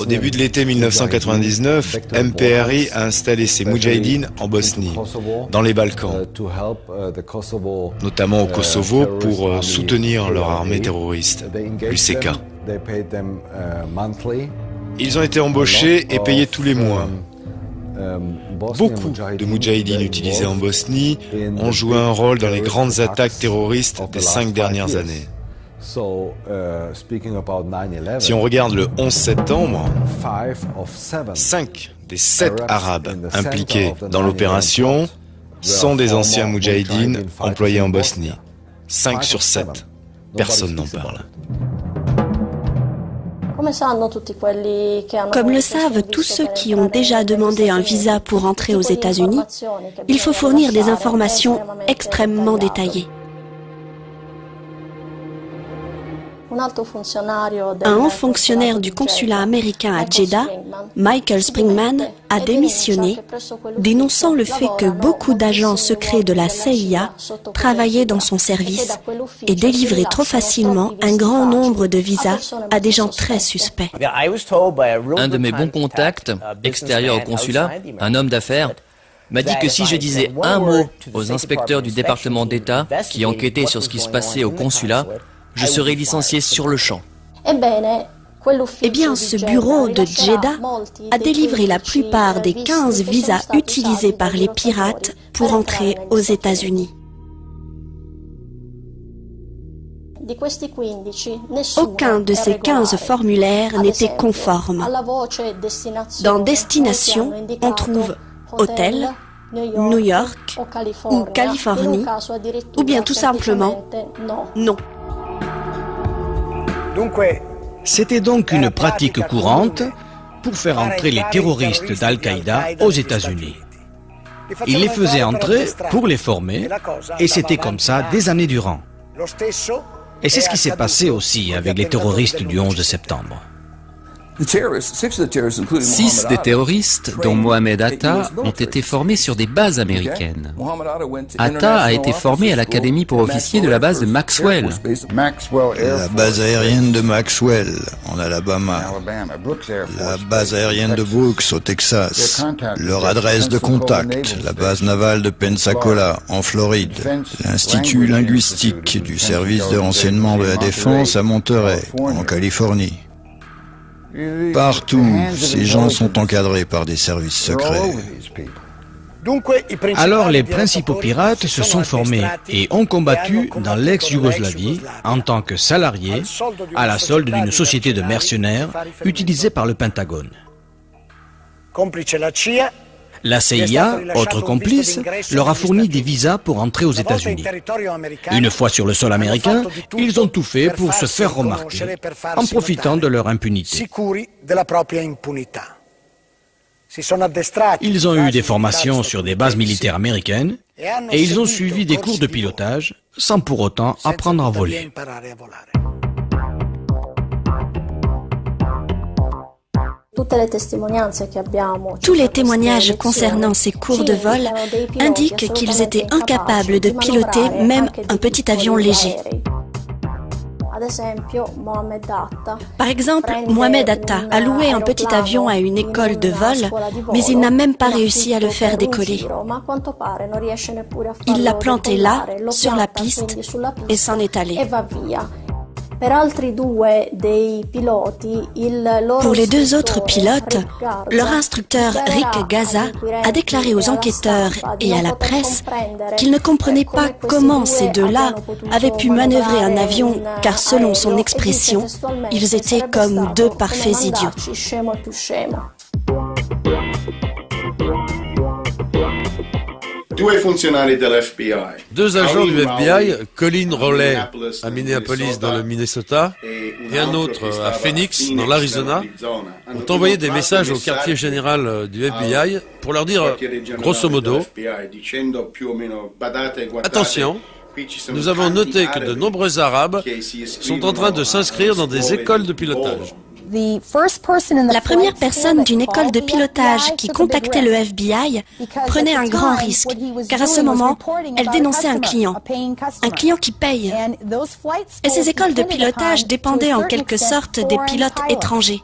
début de l'été 1999, MPRI a installé ses Moudjahidines en Bosnie, dans les Balkans, notamment au Kosovo, pour soutenir leur armée terroriste, l'UCK. Ils ont été embauchés et payés tous les mois. Beaucoup de Moudjahidines utilisés en Bosnie ont joué un rôle dans les grandes attaques terroristes des 5 dernières années. Si on regarde le 11 septembre, 5 des 7 Arabes impliqués dans l'opération sont des anciens Moudjahidines employés en Bosnie. 5 sur 7. Personne n'en parle. Comme le savent tous ceux qui ont déjà demandé un visa pour entrer aux États-Unis, il faut fournir des informations extrêmement détaillées. Un haut fonctionnaire du consulat américain à Jeddah, Michael Springman, a démissionné, dénonçant le fait que beaucoup d'agents secrets de la CIA travaillaient dans son service et délivraient trop facilement un grand nombre de visas à des gens très suspects. Un de mes bons contacts, extérieur au consulat, un homme d'affaires, m'a dit que si je disais un mot aux inspecteurs du département d'État qui enquêtaient sur ce qui se passait au consulat, je serai licencié sur le champ. Eh bien, ce bureau de Jeddah a délivré la plupart des 15 visas utilisés par les pirates pour entrer aux États-Unis. Aucun de ces 15 formulaires n'était conforme. Dans Destination, on trouve Hôtel, New York ou Californie, ou bien tout simplement non. C'était donc une pratique courante pour faire entrer les terroristes d'Al-Qaïda aux États-Unis. Ils les faisaient entrer pour les former, et c'était comme ça des années durant. Et c'est ce qui s'est passé aussi avec les terroristes du 11 septembre. 6 des terroristes, dont Mohamed Atta, ont été formés sur des bases américaines. Atta a été formé à l'académie pour officiers de la base de Maxwell. La base aérienne de Maxwell, en Alabama. La base aérienne de Brooks, au Texas. Leur adresse de contact, la base navale de Pensacola, en Floride. L'Institut linguistique du service de renseignement de la défense à Monterey, en Californie. Partout, ces gens sont encadrés par des services secrets. Alors les principaux pirates se sont formés et ont combattu dans l'ex-Yougoslavie en tant que salariés à la solde d'une société de mercenaires utilisée par le Pentagone. La CIA, autre complice, leur a fourni des visas pour entrer aux États-Unis. Une fois sur le sol américain, ils ont tout fait pour se faire remarquer, en profitant de leur impunité. Ils ont eu des formations sur des bases militaires américaines et ils ont suivi des cours de pilotage sans pour autant apprendre à voler. Tous les témoignages concernant ces cours de vol indiquent qu'ils étaient incapables de piloter même un petit avion léger. Par exemple, Mohamed Atta a loué un petit avion à une école de vol, mais il n'a même pas réussi à le faire décoller. Il l'a planté là, sur la piste, et s'en est allé. Pour les 2 autres pilotes, leur instructeur Rick Gaza a déclaré aux enquêteurs et à la presse qu'il ne comprenait pas comment ces 2-là avaient pu manœuvrer un avion car selon son expression, ils étaient comme 2 parfaits idiots. Deux agents du FBI, Colin Rowley à Minneapolis dans le Minnesota et un autre à Phoenix dans l'Arizona, ont envoyé des messages au quartier général du FBI pour leur dire, grosso modo, attention, nous avons noté que de nombreux Arabes sont en train de s'inscrire dans des écoles de pilotage. La première personne d'une école de pilotage qui contactait le FBI prenait un grand risque, car à ce moment, elle dénonçait un client qui paye. Et ces écoles de pilotage dépendaient en quelque sorte des pilotes étrangers.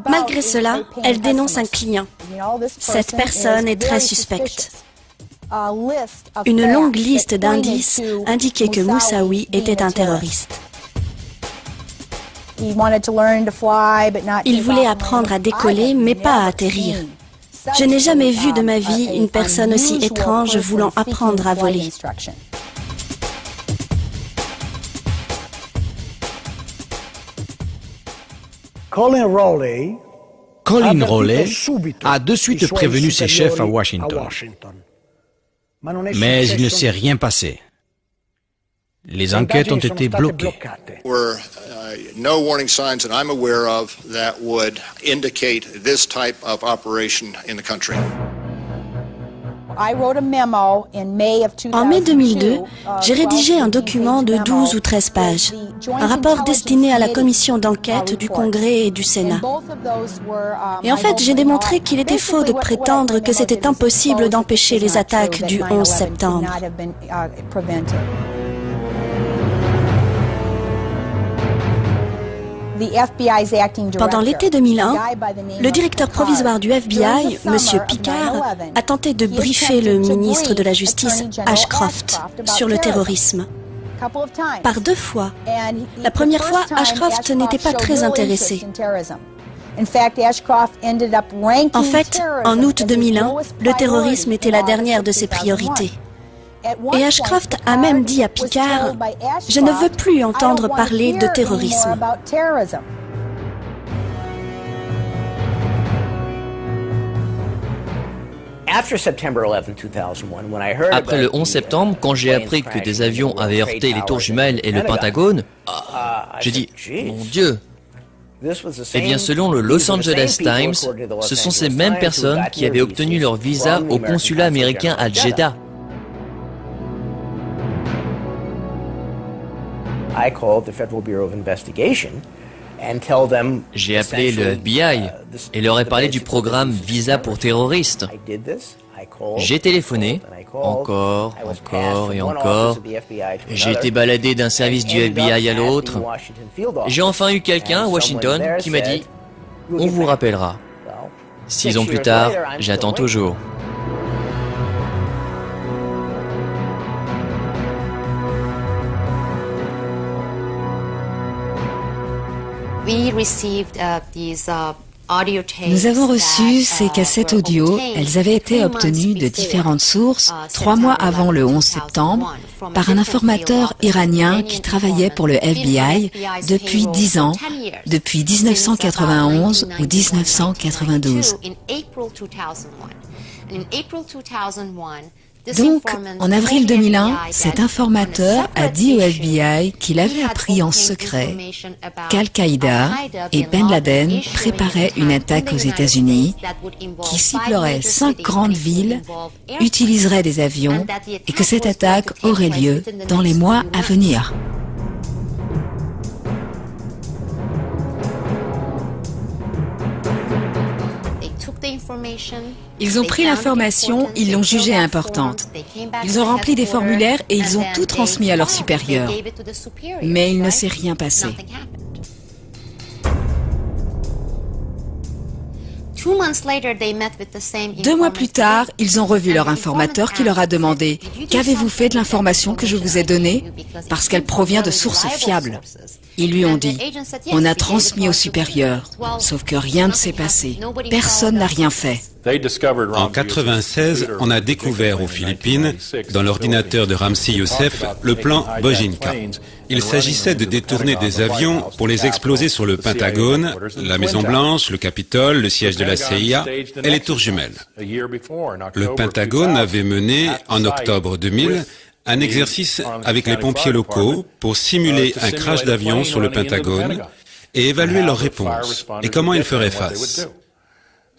Malgré cela, elle dénonce un client. Cette personne est très suspecte. Une longue liste d'indices indiquait que Moussaoui était un terroriste. Il voulait apprendre à décoller, mais pas à atterrir. Je n'ai jamais vu de ma vie une personne aussi étrange voulant apprendre à voler. Colin Rowley a de suite prévenu ses chefs à Washington. Mais il ne s'est rien passé. Les enquêtes ont été bloquées. No warning signs that I'm aware of that would indicate this type of operation in the country. En mai 2002, j'ai rédigé un document de 12 ou 13 pages, un rapport destiné à la commission d'enquête du Congrès et du Sénat. Et en fait, j'ai démontré qu'il était faux de prétendre que c'était impossible d'empêcher les attaques du 11 septembre. Pendant l'été 2001, le directeur provisoire du FBI, M. Picard, a tenté de briefer le ministre de la Justice, Ashcroft, sur le terrorisme. Par 2 fois. La première fois, Ashcroft n'était pas très intéressé. En fait, en août 2001, le terrorisme était la dernière de ses priorités. Et Ashcroft a même dit à Picard « Je ne veux plus entendre parler de terrorisme ». Après le 11 septembre, quand j'ai appris que des avions avaient heurté les tours jumelles et le Pentagone, j'ai dit « Mon Dieu !» Eh bien, selon le Los Angeles Times, ce sont ces mêmes personnes qui avaient obtenu leur visa au consulat américain à Jeddah. J'ai appelé le FBI et leur ai parlé du programme Visa pour terroristes. J'ai téléphoné, encore et encore. J'ai été baladé d'un service du FBI à l'autre. J'ai enfin eu quelqu'un à Washington qui m'a dit « On vous rappellera ». 6 ans plus tard, j'attends toujours. Nous avons reçu ces cassettes audio. Elles avaient été obtenues de différentes sources 3 mois avant le 11 septembre par un informateur iranien qui travaillait pour le FBI depuis 10 ans, depuis 1991 ou 1992. Donc, en avril 2001, cet informateur a dit au FBI qu'il avait appris en secret qu'Al-Qaïda et Ben Laden préparaient une attaque aux États-Unis qui ciblerait 5 grandes villes, utiliserait des avions et que cette attaque aurait lieu dans les mois à venir. Ils ont pris l'information, ils l'ont jugée importante. Ils ont rempli des formulaires et ils ont tout transmis à leurs supérieurs. Mais il ne s'est rien passé. 2 mois plus tard, ils ont revu leur informateur qui leur a demandé « Qu'avez-vous fait de l'information que je vous ai donnée ?» parce qu'elle provient de sources fiables. Ils lui ont dit « On a transmis aux supérieurs, sauf que rien ne s'est passé. Personne n'a rien fait. » En 1996, on a découvert aux Philippines, dans l'ordinateur de Ramzi Youssef, le plan Bojinka. Il s'agissait de détourner des avions pour les exploser sur le Pentagone, la Maison-Blanche, le Capitole, le siège de la CIA et les tours jumelles. Le Pentagone avait mené, en octobre 2000, un exercice avec les pompiers locaux pour simuler un crash d'avion sur le Pentagone et évaluer leur réponse et comment ils feraient face.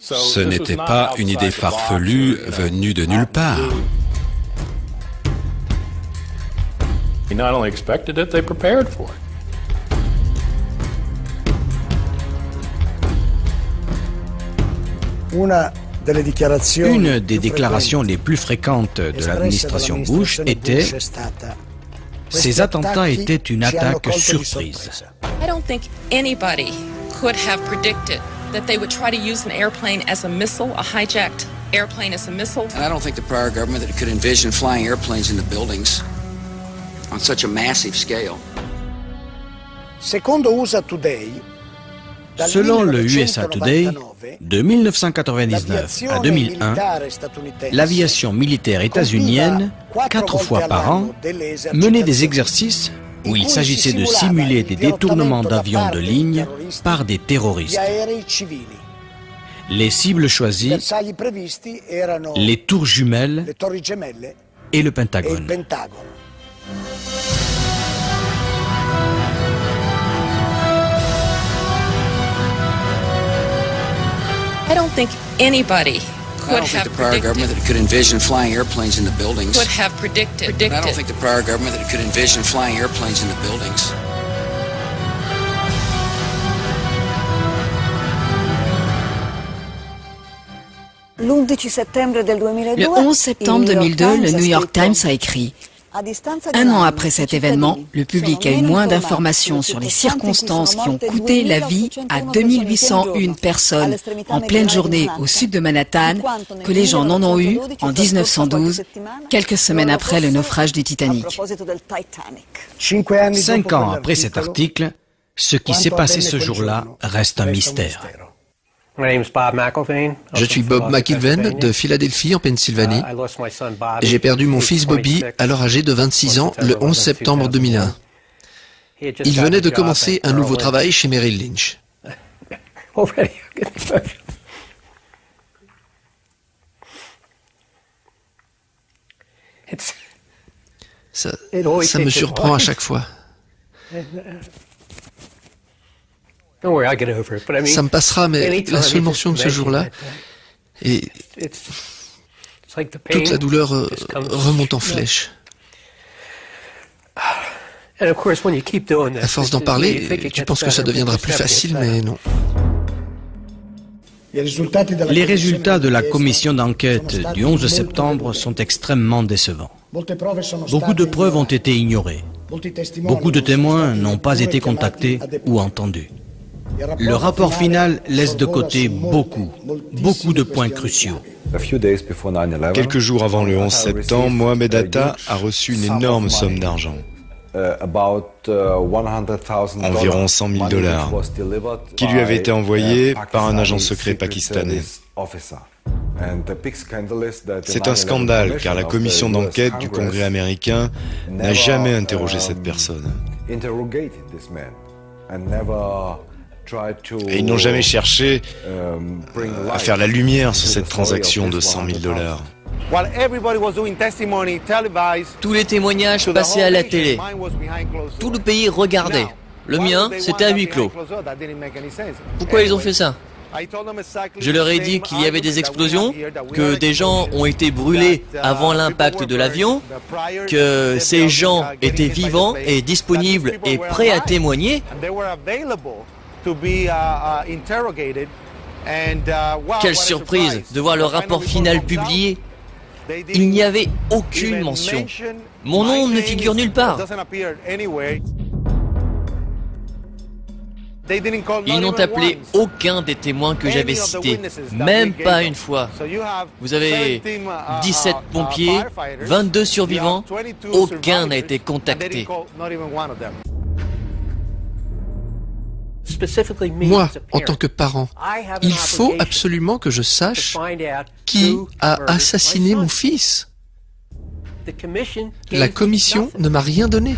Ce n'était pas une idée farfelue venue de nulle part. not only expected it, they prepared for it. Une des déclarations les plus fréquentes de l'administration Bush était « Ces attentats étaient une attaque surprise ». I don't think anybody could have predicted that they would try to use an airplane as a missile, a hijacked airplane as a missile. And I don't think the prior government that could envision flying airplanes into buildings on such a massive scale. Selon le USA Today, de 1999 à 2001, l'aviation militaire états-unienne, 4 fois par an, menait des exercices où il s'agissait de simuler des détournements d'avions de ligne par des terroristes. Les cibles choisies, les tours jumelles et le Pentagone. I don't think anybody I don't think the prior government that could envision flying airplanes into buildings. Could have predicted. I don't think the prior government that could envision flying airplanes into buildings. Le 11 septembre 2002, le New York Times a écrit « Un an après cet événement, le public a eu moins d'informations sur les circonstances qui ont coûté la vie à 2801 personnes en pleine journée au sud de Manhattan que les gens n'en ont eu en 1912, quelques semaines après le naufrage du Titanic. » 5 ans après cet article, ce qui s'est passé ce jour-là reste un mystère. Je suis Bob McIlvaine de Philadelphie en Pennsylvanie. J'ai perdu mon fils Bobby, alors âgé de 26 ans, le 11 septembre 2001. Il venait de commencer un nouveau travail chez Merrill Lynch. Ça me surprend à chaque fois. Ça me passera, mais la seule mention de ce jour-là, et toute la douleur remonte en flèche. À force d'en parler, tu penses que ça deviendra plus facile, mais non. Les résultats de la commission d'enquête du 11 septembre sont extrêmement décevants. Beaucoup de preuves ont été ignorées. Beaucoup de témoins n'ont pas été contactés ou entendus. Le rapport final laisse de côté beaucoup de points cruciaux. Quelques jours avant le 11 septembre, Mohamed Atta a reçu une énorme somme d'argent. Environ 100 000 $, qui lui avait été envoyé par un agent secret pakistanais. C'est un scandale car la commission d'enquête du Congrès américain n'a jamais interrogé cette personne. Et ils n'ont jamais cherché à faire la lumière sur cette transaction de 100 000 $. Tous les témoignages passaient à la télé. Tout le pays regardait. Le mien, c'était à huis clos. Pourquoi ils ont fait ça? Je leur ai dit qu'il y avait des explosions, que des gens ont été brûlés avant l'impact de l'avion, que ces gens étaient vivants et disponibles et prêts à témoigner. Quelle surprise de voir le rapport final publié. Il n'y avait aucune mention. Mon nom ne figure nulle part. Ils n'ont appelé aucun des témoins que j'avais cités, même pas une fois. Vous avez 17 pompiers, 22 survivants, aucun n'a été contacté. Moi, en tant que parent, il faut absolument que je sache qui a assassiné mon fils. La commission ne m'a rien donné.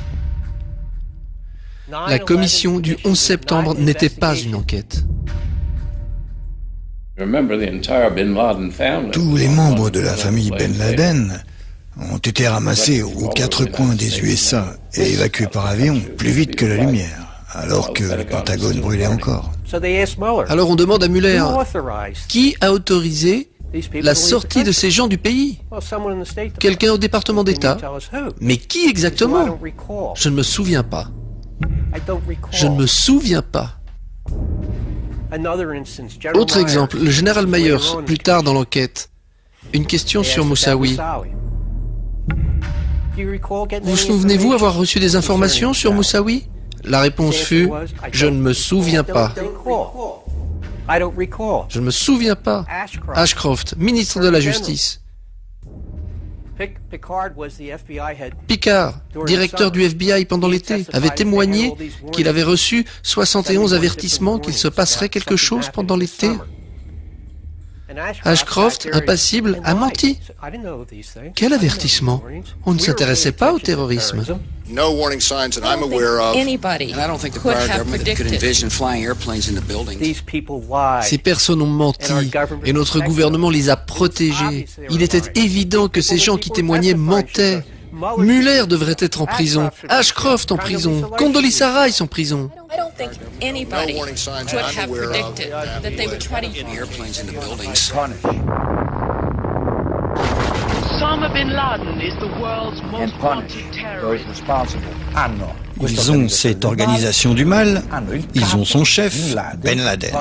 La commission du 11 septembre n'était pas une enquête. Tous les membres de la famille Ben Laden ont été ramassés aux 4 coins des USA et évacués par avion plus vite que la lumière, alors que le Pentagone brûlait encore. Alors on demande à Mueller, qui a autorisé La sortie de ces gens du pays? Quelqu'un au département d'État? Mais qui exactement? Je ne me souviens pas. Je ne me souviens pas. Autre exemple, le général Myers, plus tard dans l'enquête. Une question sur Moussaoui. Vous souvenez-vous avoir reçu des informations sur Moussaoui? La réponse fut « Je ne me souviens pas ». Je ne me souviens pas. Ashcroft, ministre de la Justice. Picard, directeur du FBI pendant l'été, avait témoigné qu'il avait reçu 71 avertissements qu'il se passerait quelque chose pendant l'été. Ashcroft, impassible, a menti. Quel avertissement? On ne s'intéressait pas au terrorisme. No warning signs that I'm aware of. And I don't think the prior government could envision flying airplanes into buildings. Ces personnes ont menti et notre gouvernement les a protégés. Il était évident que ces gens qui témoignaient mentaient. Mueller devrait être en prison, Ashcroft en prison, Condoleezza Rice en prison. I don't think anybody could have predicted that they would try to use airplanes into buildings. Osama bin Laden is the world's most wanted terrorist. Ils ont cette organisation du mal, ils ont son chef, Ben Laden.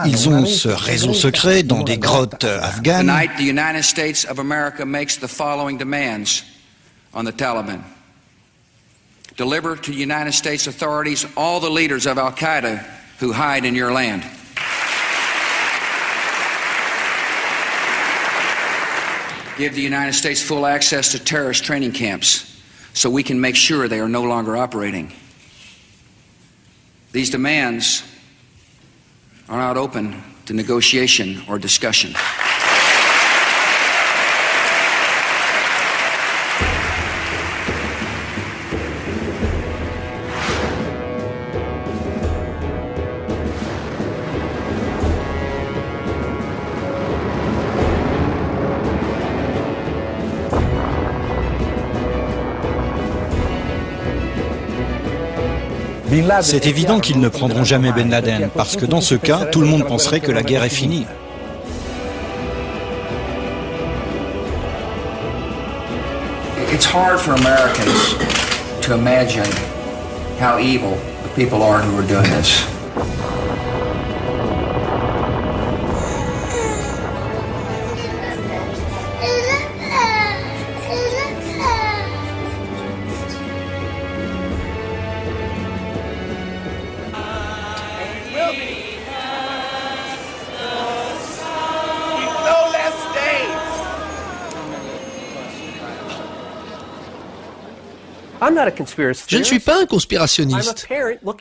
Ils ont ce réseau secret dans des grottes afghanes. Tonight, the United States of America makes the following demands on the Taliban. Deliver to United States authorities all the leaders of Al-Qaeda who hide in your land. Give the United States full access to terrorist training camps so we can make sure they are no longer operating. These demands are not open to negotiation or discussion. C'est évident qu'ils ne prendront jamais Ben Laden, parce que dans ce cas, tout le monde penserait que la guerre est finie. It's hard for Americans to imagine how evil the people are who are doing this. Je ne suis pas un conspirationniste.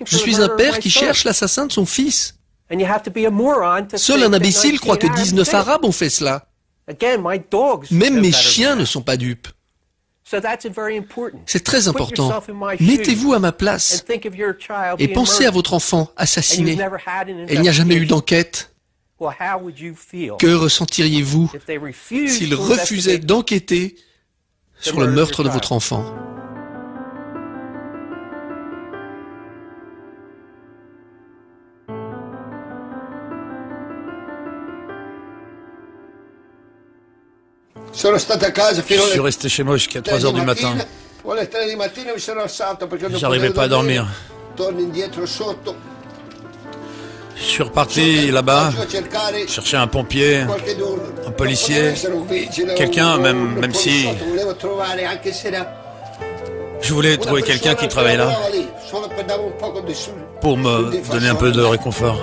Je suis un père qui cherche l'assassin de son fils. Seul un imbécile croit que 19 Arabes ont fait cela. Même mes chiens ne sont pas dupes. C'est très important. Mettez-vous à ma place et pensez à votre enfant assassiné. Il n'y a jamais eu d'enquête. Que ressentiriez-vous s'il refusait d'enquêter sur le meurtre de votre enfant? Je suis resté chez moi jusqu'à 3 heures du matin. J'arrivais pas à dormir. Je suis reparti là-bas, chercher un pompier, un policier, quelqu'un, même si... Je voulais trouver quelqu'un qui travaille là, pour me donner un peu de réconfort.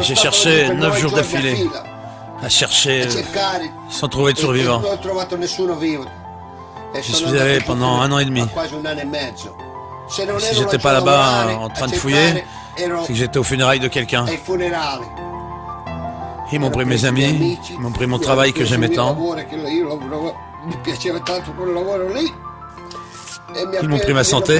J'ai cherché 9 jours d'affilée, à chercher sans trouver de survivants. J'y suis allé pendant 1 an et demi. Si j'étais pas là-bas en train de fouiller, c'est que j'étais aux funérailles de quelqu'un. Ils m'ont pris mes amis, ils m'ont pris mon travail que j'aimais tant. Ils m'ont pris ma santé.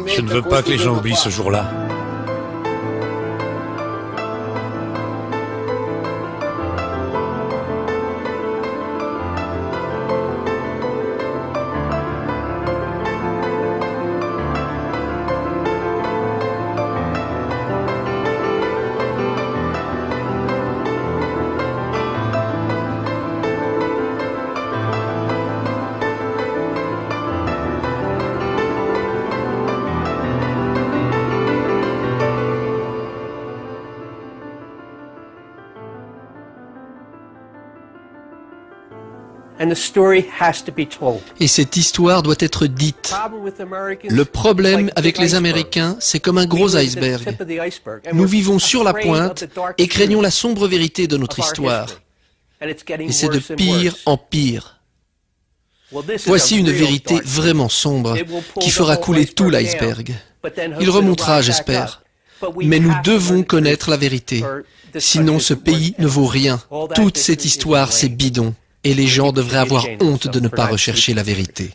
Je ne veux pas que les gens oublient ce jour-là. Et cette histoire doit être dite. Le problème avec les Américains, c'est comme un gros iceberg. Nous vivons sur la pointe et craignons la sombre vérité de notre histoire. Et c'est de pire en pire. Voici une vérité vraiment sombre qui fera couler tout l'iceberg. Il remontera, j'espère. Mais nous devons connaître la vérité. Sinon, ce pays ne vaut rien. Toute cette histoire, c'est bidon. Et les gens devraient avoir honte de ne pas rechercher la vérité.